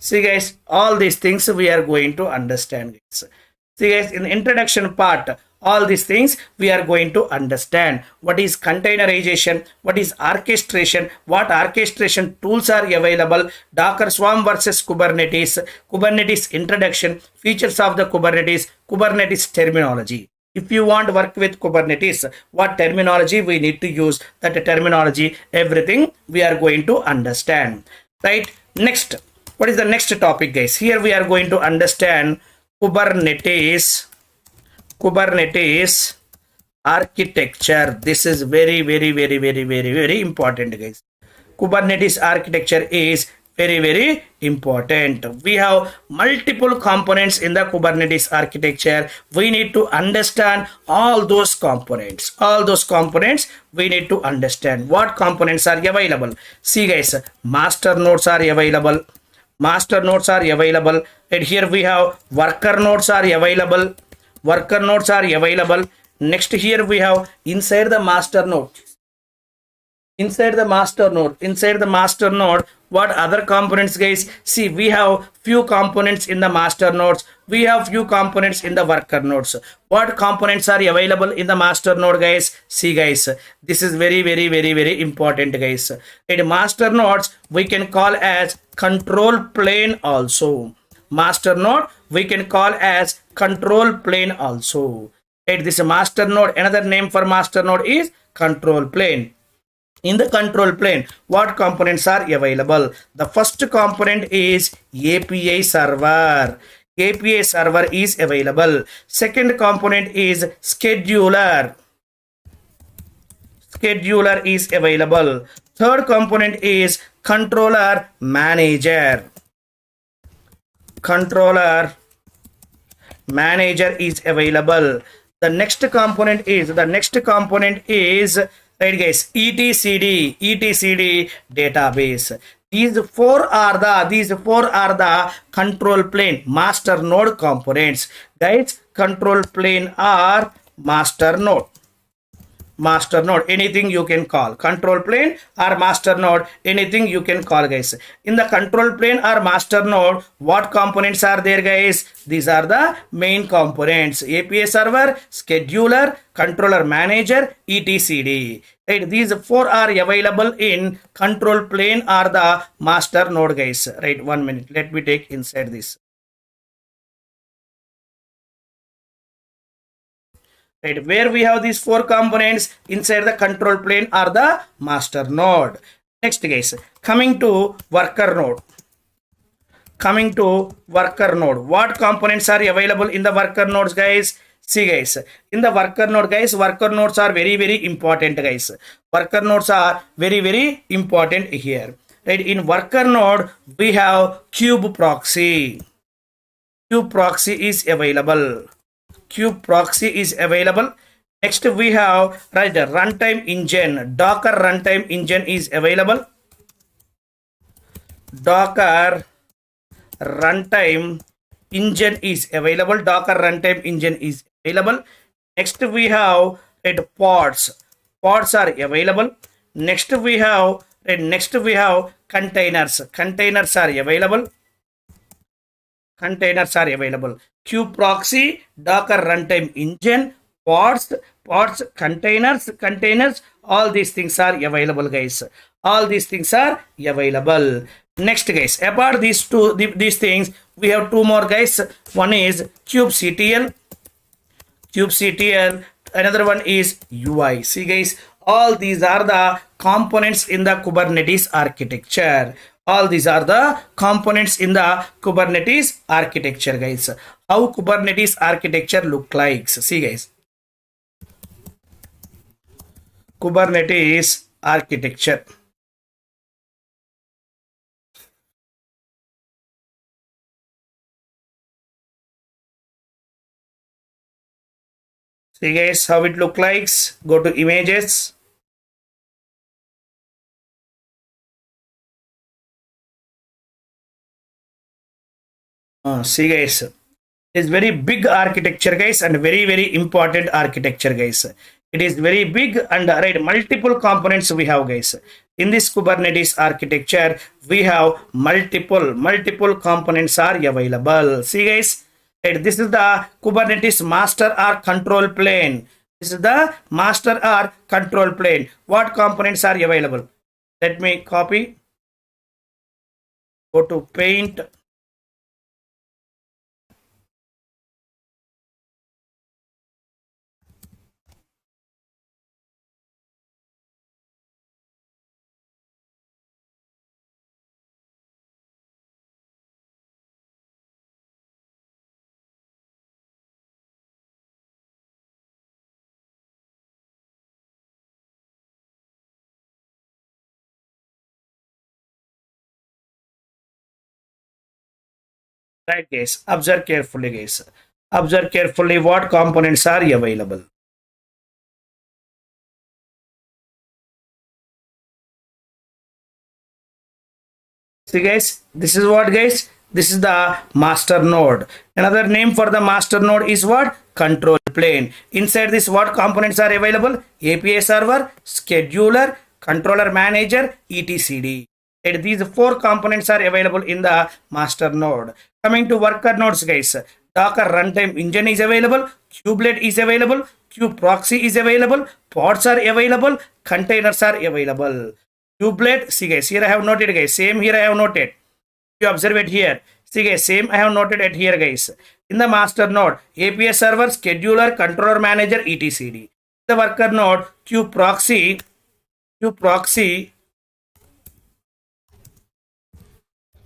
See guys, all these things we are going to understand. See guys, in the introduction part, all these things we are going to understand. What is containerization? What is orchestration? What orchestration tools are available? Docker Swarm versus Kubernetes. Kubernetes introduction. Features of the Kubernetes. Kubernetes terminology. If you want to work with Kubernetes, what terminology we need to use? That terminology, everything we are going to understand. Right? Next. What is the next topic, guys? Here we are going to understand Kubernetes architecture. This is very important, guys. Kubernetes architecture is very important. We have multiple components in the Kubernetes architecture. We need to understand all those components. All those components we need to understand. What components are available? See guys, master nodes are available. Master nodes are available, and here we have worker nodes are available. Worker nodes are available. Next here we have inside the master node. Inside the master node, what other components, guys? See, we have few components in the master nodes. We have few components in the worker nodes. What components are available in the master node, guys? See guys, this is very important, guys. In master nodes we can call as control plane also. Master node we can call as control plane also. Right, this master node, another name for master node is control plane. In the control plane, what components are available? The first component is API server. API server is available. Second component is scheduler. Scheduler is available. Third component is controller manager. Controller manager is available. The next component is right guys, etcd database. These four are the control plane master node components, guys. Control plane are master node. Anything you can call control plane or master node, anything you can call, guys. In the control plane or master node, what components are there, guys? These are the main components: API server, scheduler, controller manager, etcd. Right, these four are available in control plane or the master node, guys. Right, 1 minute, let me take inside this. Right, where we have these four components inside the control plane or the master node. Next, guys, coming to worker node. What components are available in the worker nodes, guys? See guys, in the worker node, guys, worker nodes are very important, guys. Worker nodes are very important here. Right, in worker node we have kube proxy. Kube proxy is available. Next we have right the runtime engine. Docker runtime engine is available. Docker runtime engine is available. Next we have pods. Pods are available. Next we have containers. Containers are available. Kube proxy, Docker runtime engine, pods, containers, all these things are available, guys. Next, guys, apart these things, we have two more, guys. One is kubectl, another one is UI. See guys, all these are the components in the Kubernetes architecture. Guys. How Kubernetes architecture look like? See guys, Kubernetes architecture. See guys, how it look like? Go to images. See guys, It is very big architecture, guys, and very important architecture, guys. It is very big and right, multiple components we have, guys. In this Kubernetes architecture, we have multiple components are available. See, guys, right, this is the Kubernetes master or control plane. This is the master or control plane. What components are available? Let me copy. Go to paint. Right, guys. Observe carefully, guys. Observe carefully what components are available. See, guys, this is what, guys? This is the master node. Another name for the master node is what? Control plane. Inside this, what components are available? API server, scheduler, controller manager, etcd. And these four components are available in the master node. Coming to worker nodes, guys. Docker runtime engine is available, kubelet is available, kubeproxy is available, pods are available, containers are available. Kubelet, see, guys, here I have noted, guys, same here I have noted. You observe it here. See, guys, same I have noted it here, guys. In the master node, API server, scheduler, controller manager, etcd. The worker node, kubeproxy,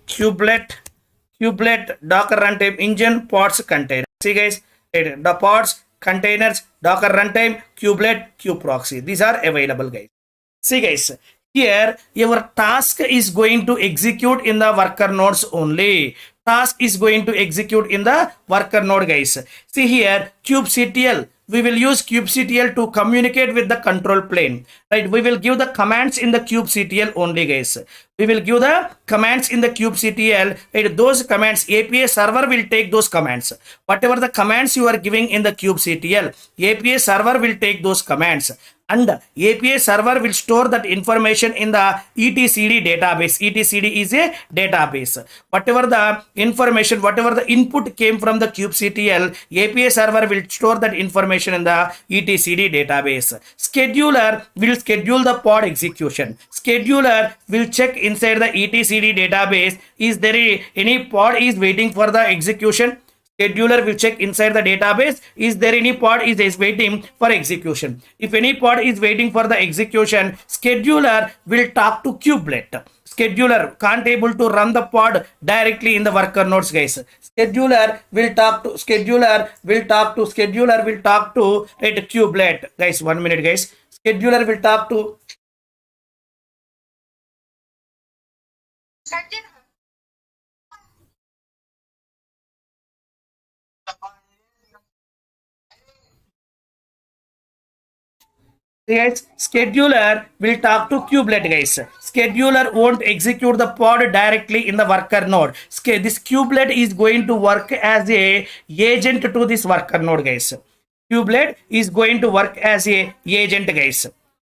kubelet, Docker runtime engine, pods, container. See, guys, the pods, containers, Docker runtime, kubelet, kubeproxy. These are available, guys. See, guys, here your task is going to execute in the worker nodes only. Task is going to execute in the worker node, guys. See here, kubectl. We will use kubectl to communicate with the control plane. Right? We will give the commands in the kubectl only, guys. We will give the commands in the kubectl. Right? Those commands, API server will take those commands. Whatever the commands you are giving in the kubectl, API server will take those commands. And API server will store that information in the etcd database. Etcd is a database. Whatever the information, whatever the input came from the kubectl, API server will store that information in the etcd database. Scheduler will schedule the pod execution. Scheduler will check inside the etcd database, is there any pod is waiting for the execution. Scheduler will check inside the database, is there any pod is waiting for execution. If any pod is waiting for the execution, scheduler will talk to kubelet. Scheduler can't able to run the pod directly in the worker nodes, guys. Scheduler will talk to kubelet. Guys, 1 minute, guys. Scheduler will talk to guys, scheduler will talk to kubelet, guys. Scheduler won't execute the pod directly in the worker node. This kubelet is going to work as a agent to this worker node, guys. Kubelet is going to work as a agent, guys.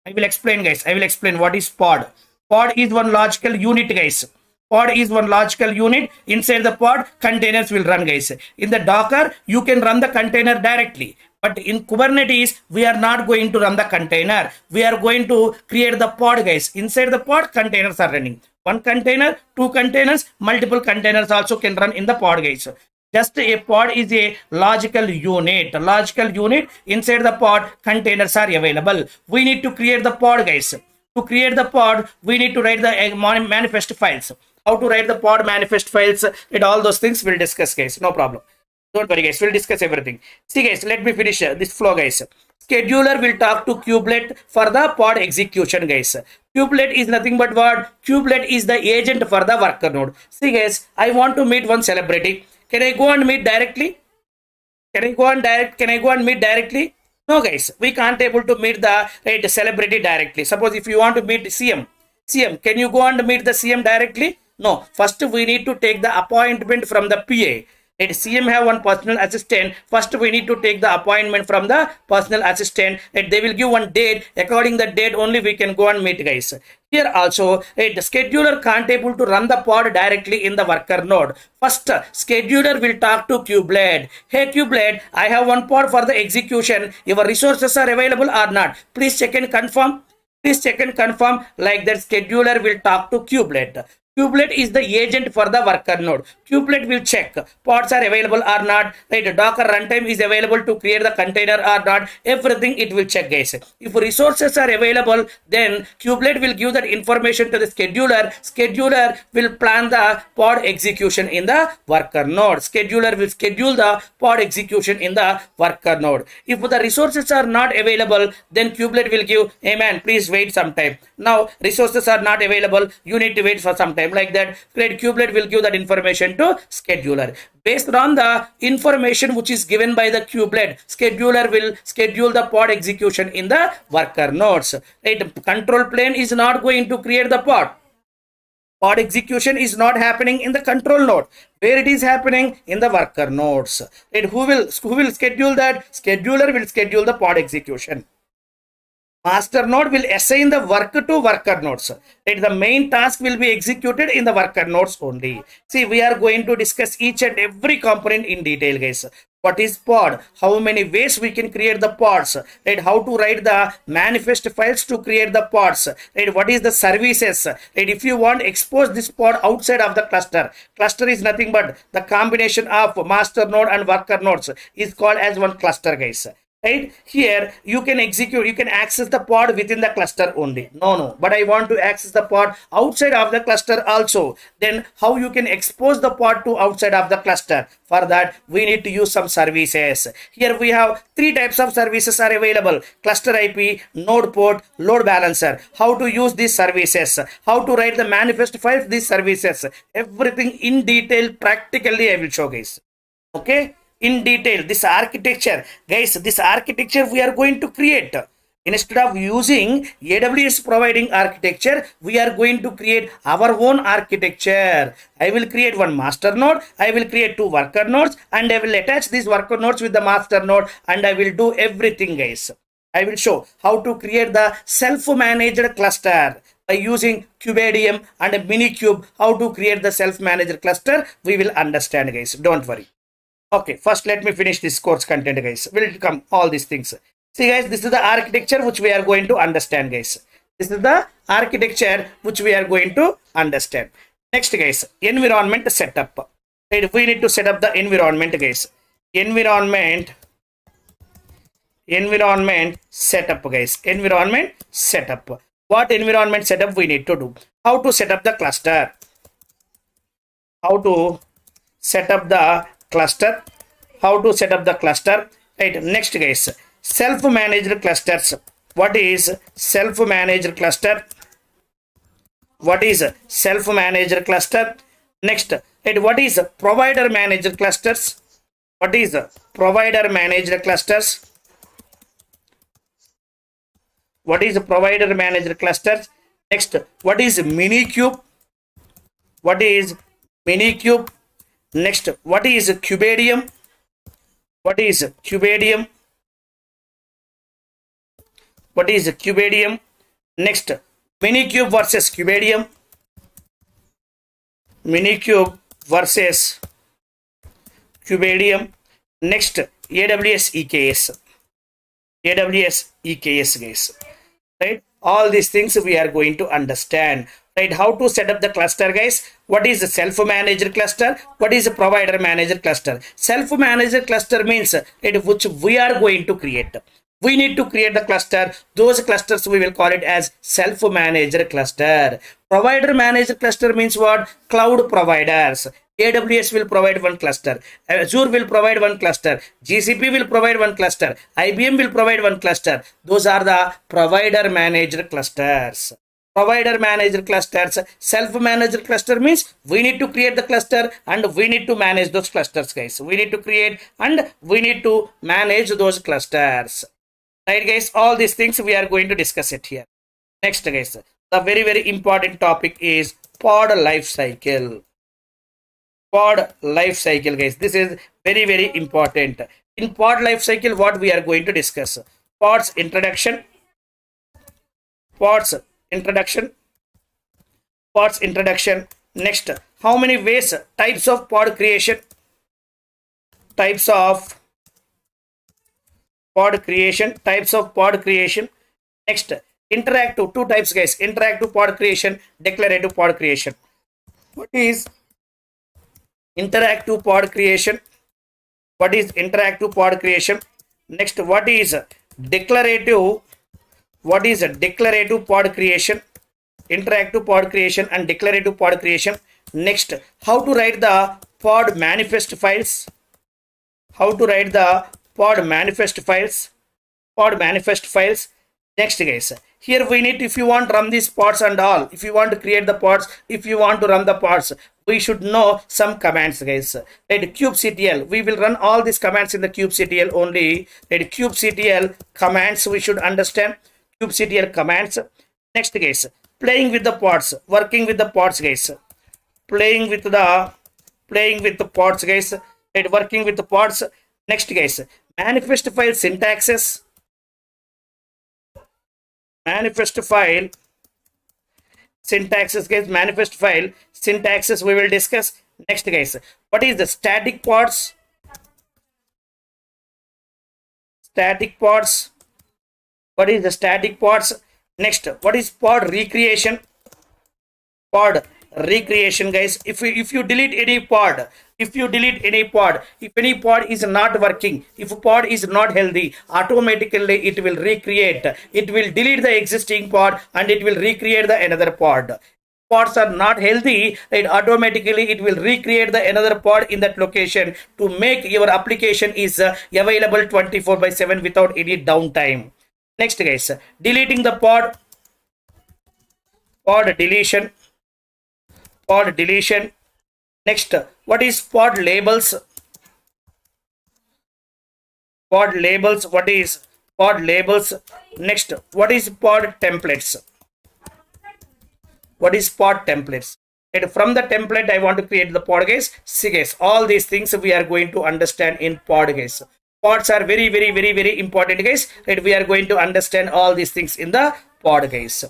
I will explain, guys. I will explain what is pod. Pod is one logical unit, guys. Pod is one logical unit. Inside the pod, containers will run, guys. In the Docker, you can run the container directly. But in Kubernetes, we are not going to run the container. We are going to create the pod, guys. Inside the pod, containers are running. One container, two containers, multiple containers also can run in the pod, guys. Just a pod is a logical unit. Logical unit. Inside the pod, containers are available. We need to create the pod, guys. To create the pod, we need to write the manifest files. How to write the pod manifest files and all those things we'll discuss, guys. No problem. Don't worry, guys. We'll discuss everything. See, guys, let me finish this flow, guys. Scheduler will talk to kubelet for the pod execution, guys. Kubelet is nothing but what? Kubelet is the agent for the worker node. See, guys, I want to meet one celebrity. Can I go and meet directly? Can I go and meet directly? No, guys, we can't able to meet the celebrity directly. Suppose if you want to meet CM, can you go and meet the CM directly? No. First, we need to take the appointment from the PA. Right, CM have one personal assistant. First we need to take the appointment from the personal assistant. Right, they will give one date. According the date only we can go and meet, guys. Here also, right, the scheduler can't able to run the pod directly in the worker node. First, scheduler will talk to kubelet. Hey kubelet, I have one pod for the execution. Your resources are available or not? Please check and confirm. Please check and confirm. Like that, scheduler will talk to kubelet. Kubelet is the agent for the worker node. Kubelet will check pods are available or not. Right, Docker runtime is available to create the container or not. Everything it will check, guys. If resources are available, then kubelet will give that information to the scheduler. Scheduler will plan the pod execution in the worker node. Scheduler will schedule the pod execution in the worker node. If the resources are not available, then kubelet will give, hey man, please wait some time. Now resources are not available, you need to wait for some time. Like that, great, kubelet will give that information to scheduler. Based on the information which is given by the kubelet, scheduler will schedule the pod execution in the worker nodes. Right, control plane is not going to create the pod. Pod execution is not happening in the control node. Where it is happening? In the worker nodes. Right, who will schedule that? Scheduler will schedule the pod execution. Master node will assign the work to worker nodes. Right? The main task will be executed in the worker nodes only. See, we are going to discuss each and every component in detail, guys. What is pod? How many ways we can create the pods? Right? How to write the manifest files to create the pods? Right? What is the services? Right? If you want to expose this pod outside of the cluster, cluster is nothing but the combination of master node and worker nodes is called as one cluster, guys. Right, here you can access the pod within the cluster only. No, but I want to access the pod outside of the cluster also. Then how you can expose the pod to outside of the cluster? For that we need to use some services. Here we have three types of services are available: cluster IP, node port, load balancer. How to use these services, how to write the manifest files, these services, everything in detail practically I will show, guys. Okay, in detail this architecture, guys, this architecture we are going to create. Instead of using AWS providing architecture, we are going to create our own architecture. I will create one master node, I will create two worker nodes, and I will attach these worker nodes with the master node, and I will do everything, guys. I will show how to create the self-managed cluster by using Kubernetes and Minikube. How to create the self-managed cluster we will understand, guys. Don't worry. Okay, first let me finish this course content, guys. Will come all these things. See, guys, this is the architecture which we are going to understand, guys. This is the architecture which we are going to understand. Next, guys, environment setup. Right, we need to set up the environment, guys. Environment setup, guys. Environment setup. What environment setup we need to do? How to set up the cluster? How to set up the cluster? How to set up the cluster? Right, next, guys, self-managed clusters. What is self-managed cluster? What is self-managed cluster? Next, right, what is provider managed clusters? What is provider managed clusters? What is provider managed clusters? Next, what is Minikube? What is Minikube? Next, what is Kubernetes? What is Kubernetes? What is Kubernetes? Next, Minikube versus Kubernetes. Minikube versus Kubernetes. Next, AWS EKS. AWS EKS, guys. Right? All these things we are going to understand. Right? How to set up the cluster, guys? What is a self-managed cluster? What is a provider managed cluster? Self-managed cluster means it which we are going to create. We need to create the cluster. Those clusters we will call it as self-managed cluster. Provider managed cluster means what? Cloud providers. AWS will provide one cluster, Azure will provide one cluster, GCP will provide one cluster, IBM will provide one cluster. Those are the provider managed clusters. Provider managed clusters. Self-managed cluster means we need to create the cluster and we need to manage those clusters, guys. We need to create and we need to manage those clusters. Right, guys, all these things we are going to discuss it here. Next, guys, the very important topic is pod life cycle. pod life cycle, guys. This is very, very important. In pod life cycle, what we are going to discuss? Pods introduction, pods introduction, pods introduction. Next, how many ways, types of pod creation, types of pod creation, types of pod creation. Next, interactive, two types, guys. Interactive pod creation, declarative pod creation. What is interactive pod creation? What is interactive pod creation? Next, what is declarative? What is a declarative pod creation? Interactive pod creation and declarative pod creation. Next, how to write the pod manifest files? How to write the pod manifest files? Pod manifest files. Next, guys, here we need, if you want to run these pods and all, if you want to create the pods, if you want to run the pods, we should know some commands, guys. Right, kubectl, we will run all these commands in the kubectl only. Right, kubectl commands we should understand. Kubectl commands. Next, guys, playing with the pods, working with the pods, guys. Playing with the pods, guys. Right, working with the pods. Next, guys, manifest file syntaxes. Manifest file syntaxes, guys. Manifest file syntaxes we will discuss. Next, guys, what is the static pods? Static pods. What is the static pods? Next, what is pod recreation? Pod recreation, guys. If you delete any pod, if any pod is not working, if pod is not healthy, automatically it will recreate, it will delete the existing pod and it will recreate the another pod. Pods are not healthy, right? Automatically it will recreate the another pod in that location to make your application is available 24/7 without any downtime. Next, guys, deleting the pod deletion. Pod deletion. Next, what is pod labels? Pod labels. What is pod labels? Next, what is pod templates? What is pod templates? And from the template I want to create the pod, guys. See, guys, all these things we are going to understand in pod, guys. Pods are very, very, very, very important, guys. Right, we are going to understand all these things in the pod, guys.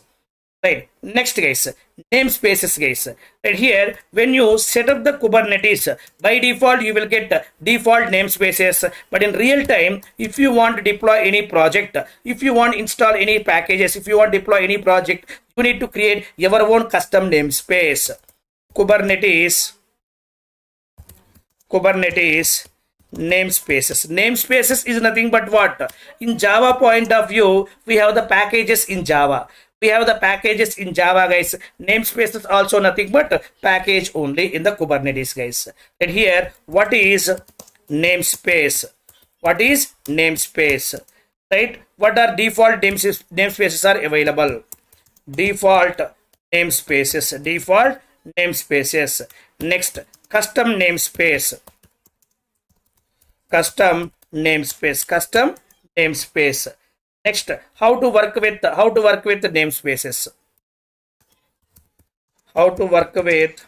Right, next, guys, namespaces, guys. Right, here when you set up the Kubernetes, by default you will get default namespaces, but in real time, if you want to deploy any project, if you want to install any packages, if you want to deploy any project, you need to create your own custom namespace. Kubernetes namespaces. Namespaces is nothing but what? In Java point of view, we have the packages in Java. We have the packages in Java, guys. Namespaces also nothing but package only in the Kubernetes, guys. And here, what is namespace? What is namespace? Right? What are default namespaces are available? Default namespaces. Default namespaces. Next, custom namespace. Custom namespace. Next, how to work with the namespaces. How to work with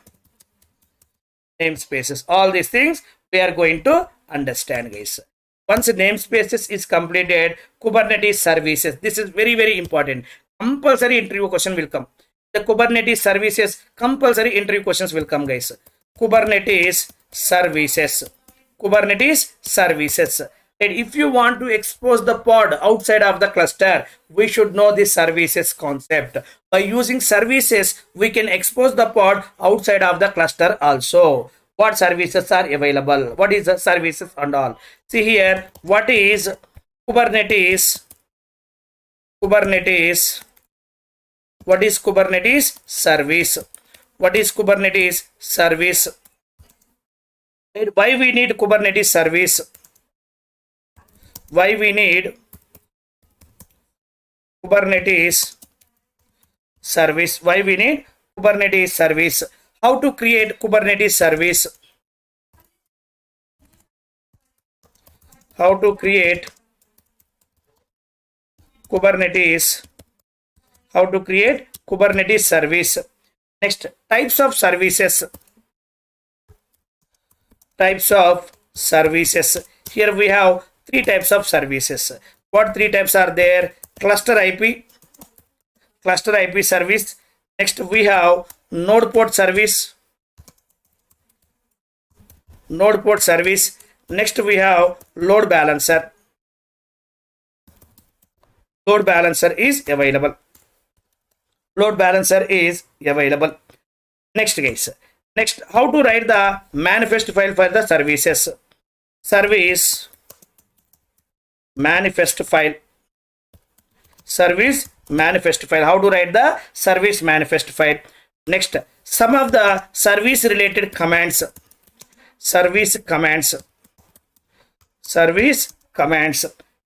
namespaces. All these things we are going to understand, guys. Once namespaces is completed, Kubernetes services. This is very, very important. Compulsory interview question will come. The Kubernetes services, compulsory interview questions will come, guys. Kubernetes services. And if you want to expose the pod outside of the cluster, we should know the services concept. By using services, we can expose the pod outside of the cluster also. What services are available? What is the services and all? See here, what is Kubernetes? What is Kubernetes service? What is Kubernetes service? Why we need Kubernetes service? Why we need Kubernetes service? Why we need Kubernetes service? How to create Kubernetes service? How to create Kubernetes? How to create Kubernetes service? Next, types of services. types of services. Here we have three types of services. What three types are there? Cluster IP service. Next we have node port service. Next we have load balancer. Load balancer is available. Next guys. Next, how to write the manifest file for the services. Service manifest file. How to write the service manifest file? Next, some of the service related commands.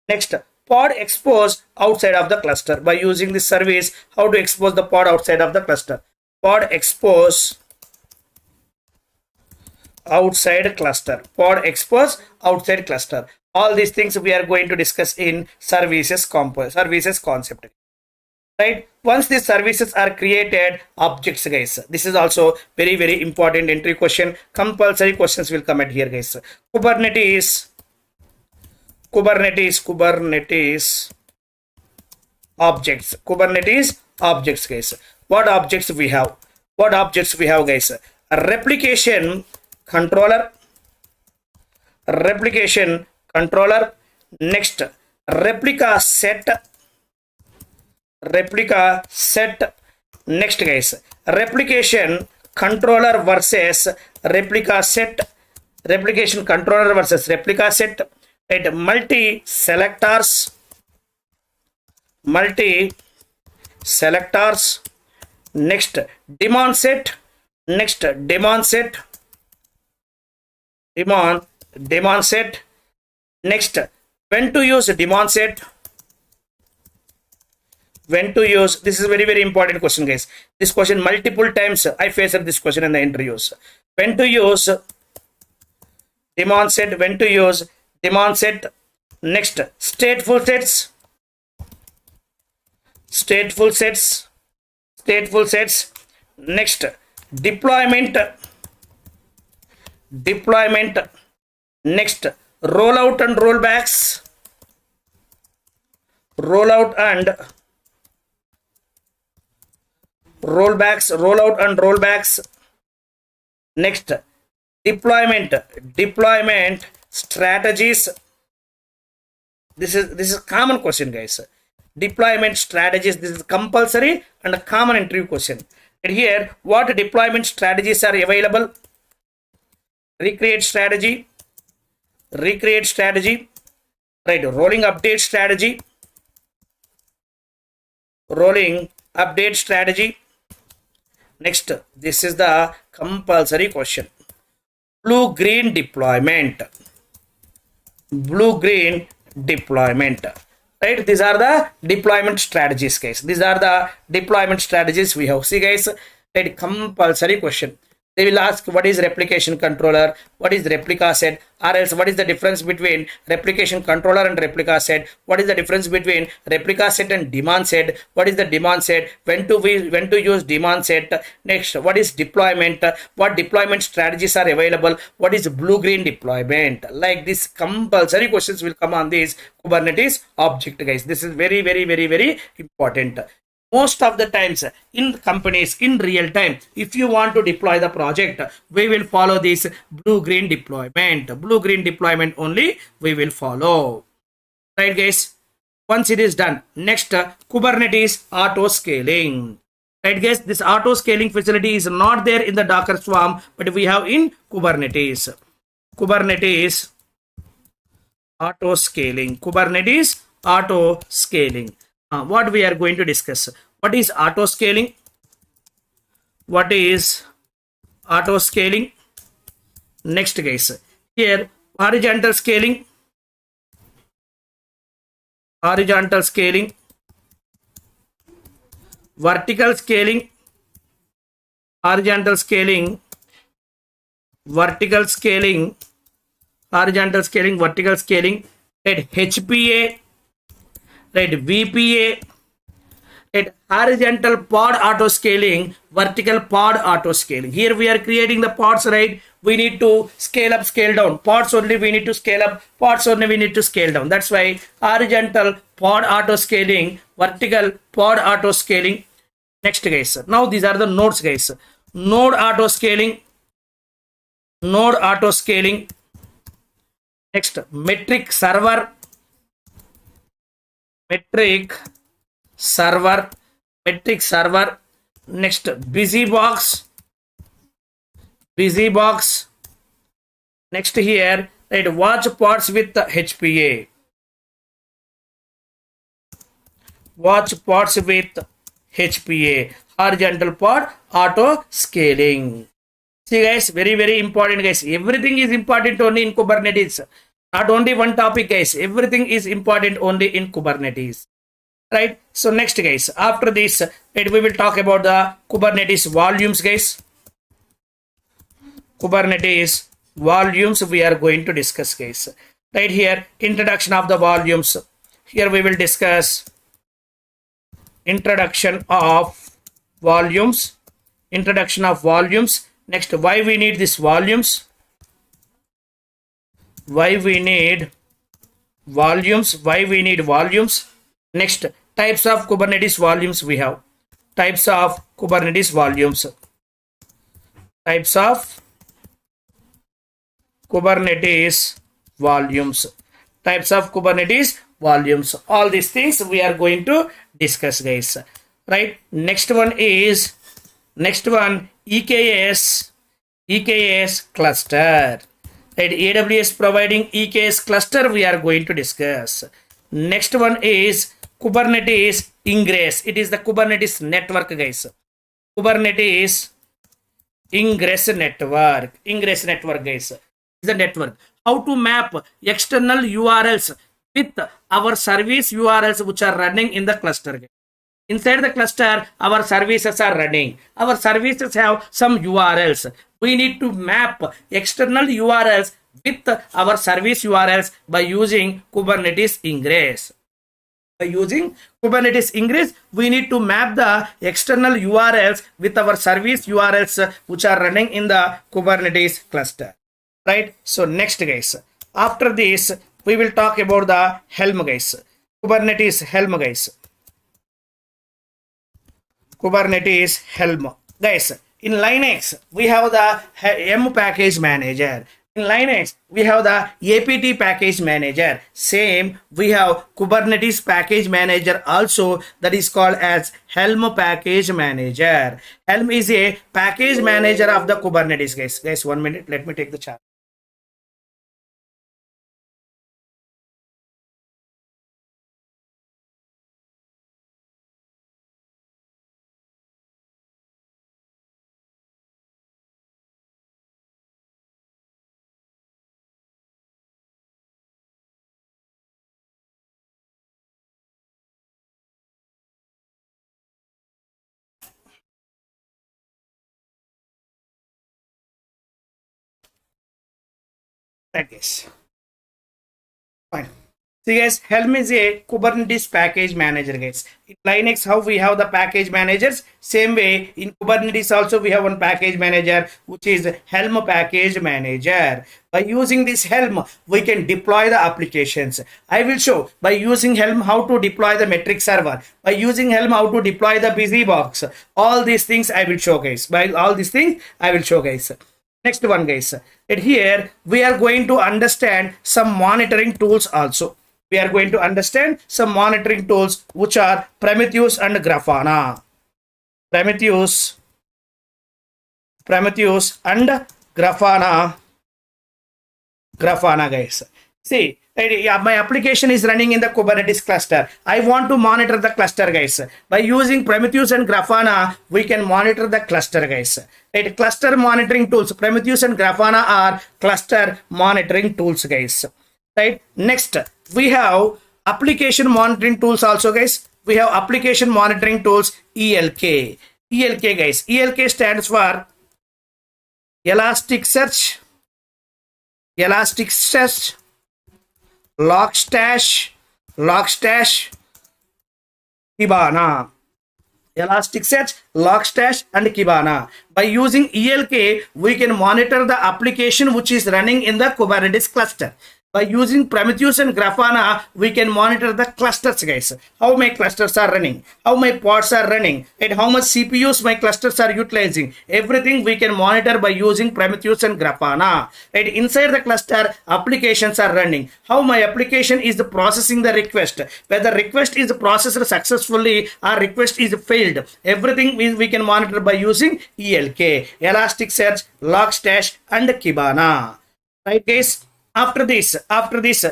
Next, pod expose outside of the cluster. By using this service, how to expose the pod outside of the cluster? Pod expose outside cluster. All these things we are going to discuss in services concept. Right? Once these services are created, objects guys. This is also very, very important entry question. Compulsory questions will come at here guys. Kubernetes objects. Guys. What objects we have guys? A replication controller. Next, replica set. Next guys, replication controller versus replica set. Right, multi selectors. Next, daemon set. Next, when to use daemon set? This is very, very important question guys. This question multiple times I faced this question in the interviews. When to use daemon set? Next, stateful sets. Next, deployment. Next, rollout and rollbacks. Next, deployment strategies. This is common question guys. Deployment strategies, this is compulsory and a common interview question. And here, what deployment strategies are available? Recreate strategy. Right, rolling update strategy. Next, this is the compulsory question. Blue-green deployment. Right, these are the deployment strategies guys. We have. See guys, right, compulsory question. They will ask what is replication controller, what is replica set, or else what is the difference between replication controller and replica set, what is the difference between replica set and daemon set, what is the daemon set, when to use daemon set. Next, what is deployment, what deployment strategies are available, what is blue-green deployment. Like this compulsory questions will come on this Kubernetes object guys. This is very, very, very, very important. Most of the times in companies in real time, if you want to deploy the project, we will follow this blue-green deployment only we will follow. Right guys, once it is done, next, Kubernetes auto scaling. Right guys, this auto scaling facility is not there in the Docker Swarm, but we have in Kubernetes auto scaling. What we are going to discuss? What is auto scaling? Next guys, here horizontal scaling, vertical scaling, horizontal scaling, vertical scaling, right, HPA, right, VPA, right, horizontal pod auto scaling, vertical pod auto scaling. Here we are creating the pods, right? we need to scale up, scale down. Pods only we need to scale up, pods only we need to scale down. That's why horizontal pod auto scaling, vertical pod auto scaling. Next guys, now these are the nodes guys. Node auto scaling, node auto scaling. Next metric server, metric server, metric server. Next busy box, busy box. Next here, right, watch pods with HPA, watch pods with HPA, horizontal pod auto scaling. See guys, very important guys. Everything is important only in Kubernetes. Not only one topic guys. Everything is important only in Kubernetes. Right? So next guys, after this, we will talk about the Kubernetes volumes guys. Kubernetes volumes we are going to discuss guys. Right here, introduction of the volumes. Here we will discuss introduction of volumes. Introduction of volumes. Next, why we need these volumes? Why we need volumes? Why we need volumes? Next, types of Kubernetes volumes we have. Types of Kubernetes volumes. Types of Kubernetes volumes. Types of Kubernetes volumes. All these things we are going to discuss guys. Right? Next one is EKS cluster. Right? AWS providing EKS cluster we are going to discuss. Next one is Kubernetes ingress. It is the Kubernetes network guys. Kubernetes ingress network. Ingress network guys. The network. How to map external URLs with our service URLs which are running in the cluster. Inside the cluster, our services are running. Our services have some URLs. We need to map external URLs with our service URLs by using Kubernetes ingress. By using Kubernetes ingress, we need to map the external URLs with our service URLs which are running in the Kubernetes cluster. Right? So next guys, after this, we will talk about the Helm guys. Kubernetes Helm guys. Kubernetes Helm. Guys, in Linux, we have the M package manager. In Linux, we have the APT package manager. Same, we have Kubernetes package manager also, that is called as Helm package manager. Helm is a package manager of the Kubernetes guys. Guys, 1 minute, let me take the chart. That is fine. See guys, Helm is a Kubernetes package manager guys. In Linux, how we have the package managers, same way in Kubernetes also we have one package manager which is Helm package manager. By using this Helm, we can deploy the applications. I will show by using Helm how to deploy the metric server. By using Helm how to deploy the busy box. All these things I will show guys. By all these things I will show guys. Next one guys, and here we are going to understand some monitoring tools also. We are going to understand some monitoring tools which are Prometheus and Grafana. Prometheus and Grafana guys. See, my application is running in the Kubernetes cluster. I want to monitor the cluster guys. By using Prometheus and Grafana, we can monitor the cluster guys. Right? Cluster monitoring tools. Prometheus and Grafana are cluster monitoring tools guys. Right? Next, we have application monitoring tools also guys. We have application monitoring tools ELK. ELK guys. ELK stands for Elasticsearch, Logstash, Kibana. Elasticsearch, Logstash, and Kibana. By using ELK, we can monitor the application which is running in the Kubernetes cluster. By using Prometheus and Grafana, we can monitor the clusters, guys. How my clusters are running, how my pods are running, and how much CPUs my clusters are utilizing. Everything we can monitor by using Prometheus and Grafana. Right? Inside the cluster, applications are running. How my application is processing the request, whether request is processed successfully or request is failed. Everything we can monitor by using ELK, Elasticsearch, Logstash, and Kibana. Right, guys? After this,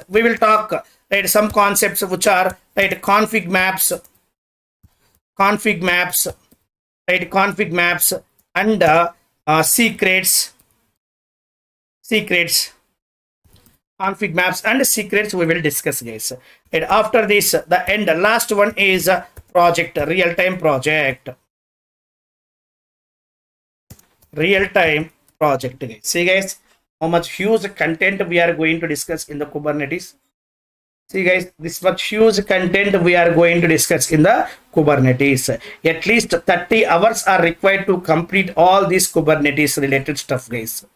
we will talk right some concepts which are right config maps, right config maps, and secrets, config maps and secrets we will discuss, guys. And after this, the end last one is project, real-time project, guys. See, guys, how much huge content we are going to discuss in the Kubernetes. See, guys, this much huge content we are going to discuss in the Kubernetes. At least 30 hours are required to complete all these Kubernetes related stuff, guys.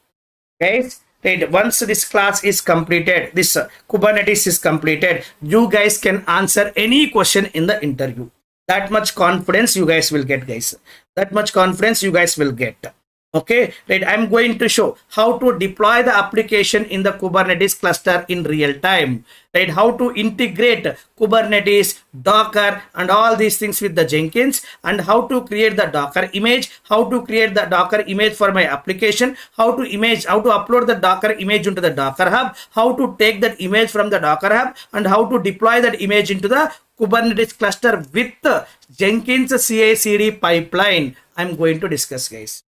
Right, once this class is completed, this Kubernetes is completed, you guys can answer any question in the interview. That much confidence you guys will get, guys. Okay, right, I'm going to show how to deploy the application in the Kubernetes cluster in real time, right? How to integrate Kubernetes, Docker, and all these things with the Jenkins, and how to create the Docker image, how to create the Docker image for my application, how to upload the Docker image into the Docker Hub, how to take that image from the Docker Hub, and how to deploy that image into the Kubernetes cluster with the Jenkins CI/CD pipeline. I'm going to discuss, guys.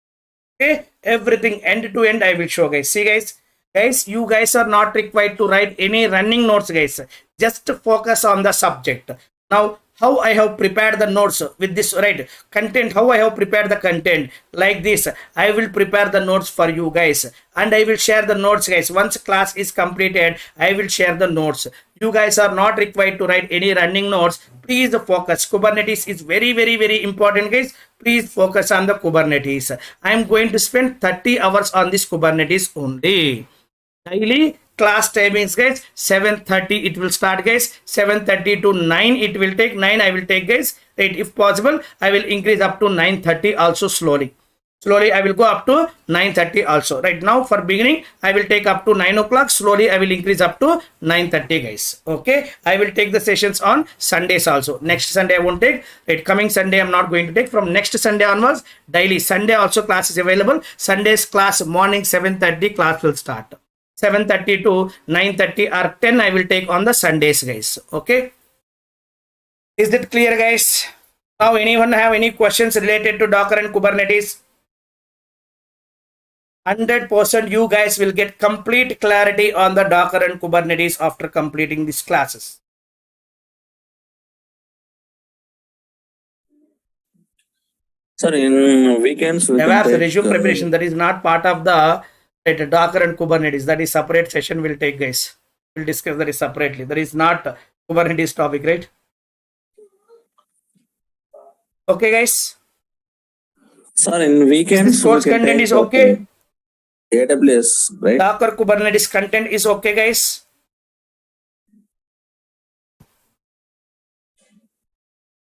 Okay, everything end to end I will show, guys. See, guys, you guys are not required to write any running notes, guys. Just focus on the subject. Now, how I have prepared the notes with this, right, content, how I have prepared the content like this. I will prepare the notes for you guys, and I will share the notes, guys. Once class is completed, I will share the notes. You guys are not required to write any running notes. Please focus. Kubernetes is very, very, very important, guys. Please focus on the Kubernetes. I am going to spend 30 hours on this Kubernetes only. Daily class timings, guys, 7:30 it will start, guys. 7:30 to 9 it will take. 9 I will take, guys. Right, if possible, I will increase up to 9:30 also slowly. I will go up to 9:30 also. Right now, for beginning, I will take up to 9 o'clock. Slowly, I will increase up to 9:30, guys. Okay. I will take the sessions on Sundays also. Next Sunday, I won't take. Right. Coming Sunday, I'm not going to take. From next Sunday onwards, daily. Sunday also class is available. Sunday's class, morning 7:30 class will start. 7:30 to 9:30 or 10 I will take on the Sundays, guys. Okay. Is that clear, guys? Now, anyone have any questions related to Docker and Kubernetes? 100% you guys will get complete clarity on the Docker and Kubernetes after completing these classes. Sir, in weekends we DevOps resume preparation, that is not part of the Docker and Kubernetes. That is separate session we'll take, guys. We'll discuss that is separately. That is not Kubernetes topic, right? Okay, guys. Sir, in weekends this course content is okay. AWS, right? Docker Kubernetes content is okay, guys.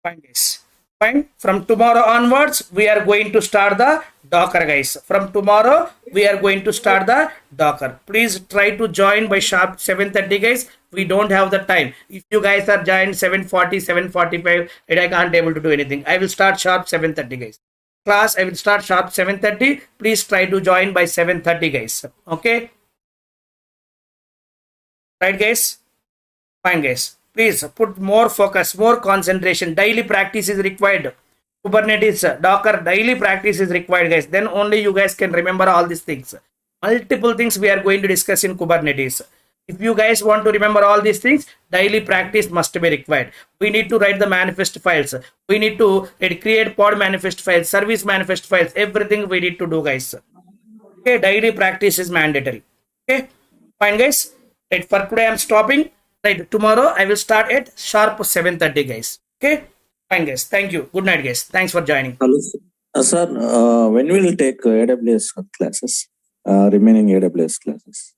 Fine, guys. Fine. From tomorrow onwards, we are going to start the Docker, guys. From tomorrow, we are going to start the Docker. Please try to join by sharp 7:30, guys. We don't have the time. If you guys are joined 7:40, 7:45, and I can't able to do anything. I will start sharp 7:30, guys. Class, I will start sharp 7:30. Please try to join by 7:30, guys. Okay. Right, guys? Fine, guys. Please put more focus, more concentration. Daily practice is required. Kubernetes, Docker, daily practice is required, guys. Then only you guys can remember all these things. Multiple things we are going to discuss in Kubernetes. If you guys want to remember all these things, daily practice must be required. We need to write the manifest files. We need to create pod manifest files, service manifest files, everything we need to do, guys. Okay, daily practice is mandatory. Okay, fine, guys. Right, for today I'm stopping. Right, tomorrow I will start at sharp 7:30, guys. Okay, Fine, guys. Thank you. Good night, guys. Thanks for joining. Hello, sir. Sir, when will take AWS classes? Remaining AWS classes.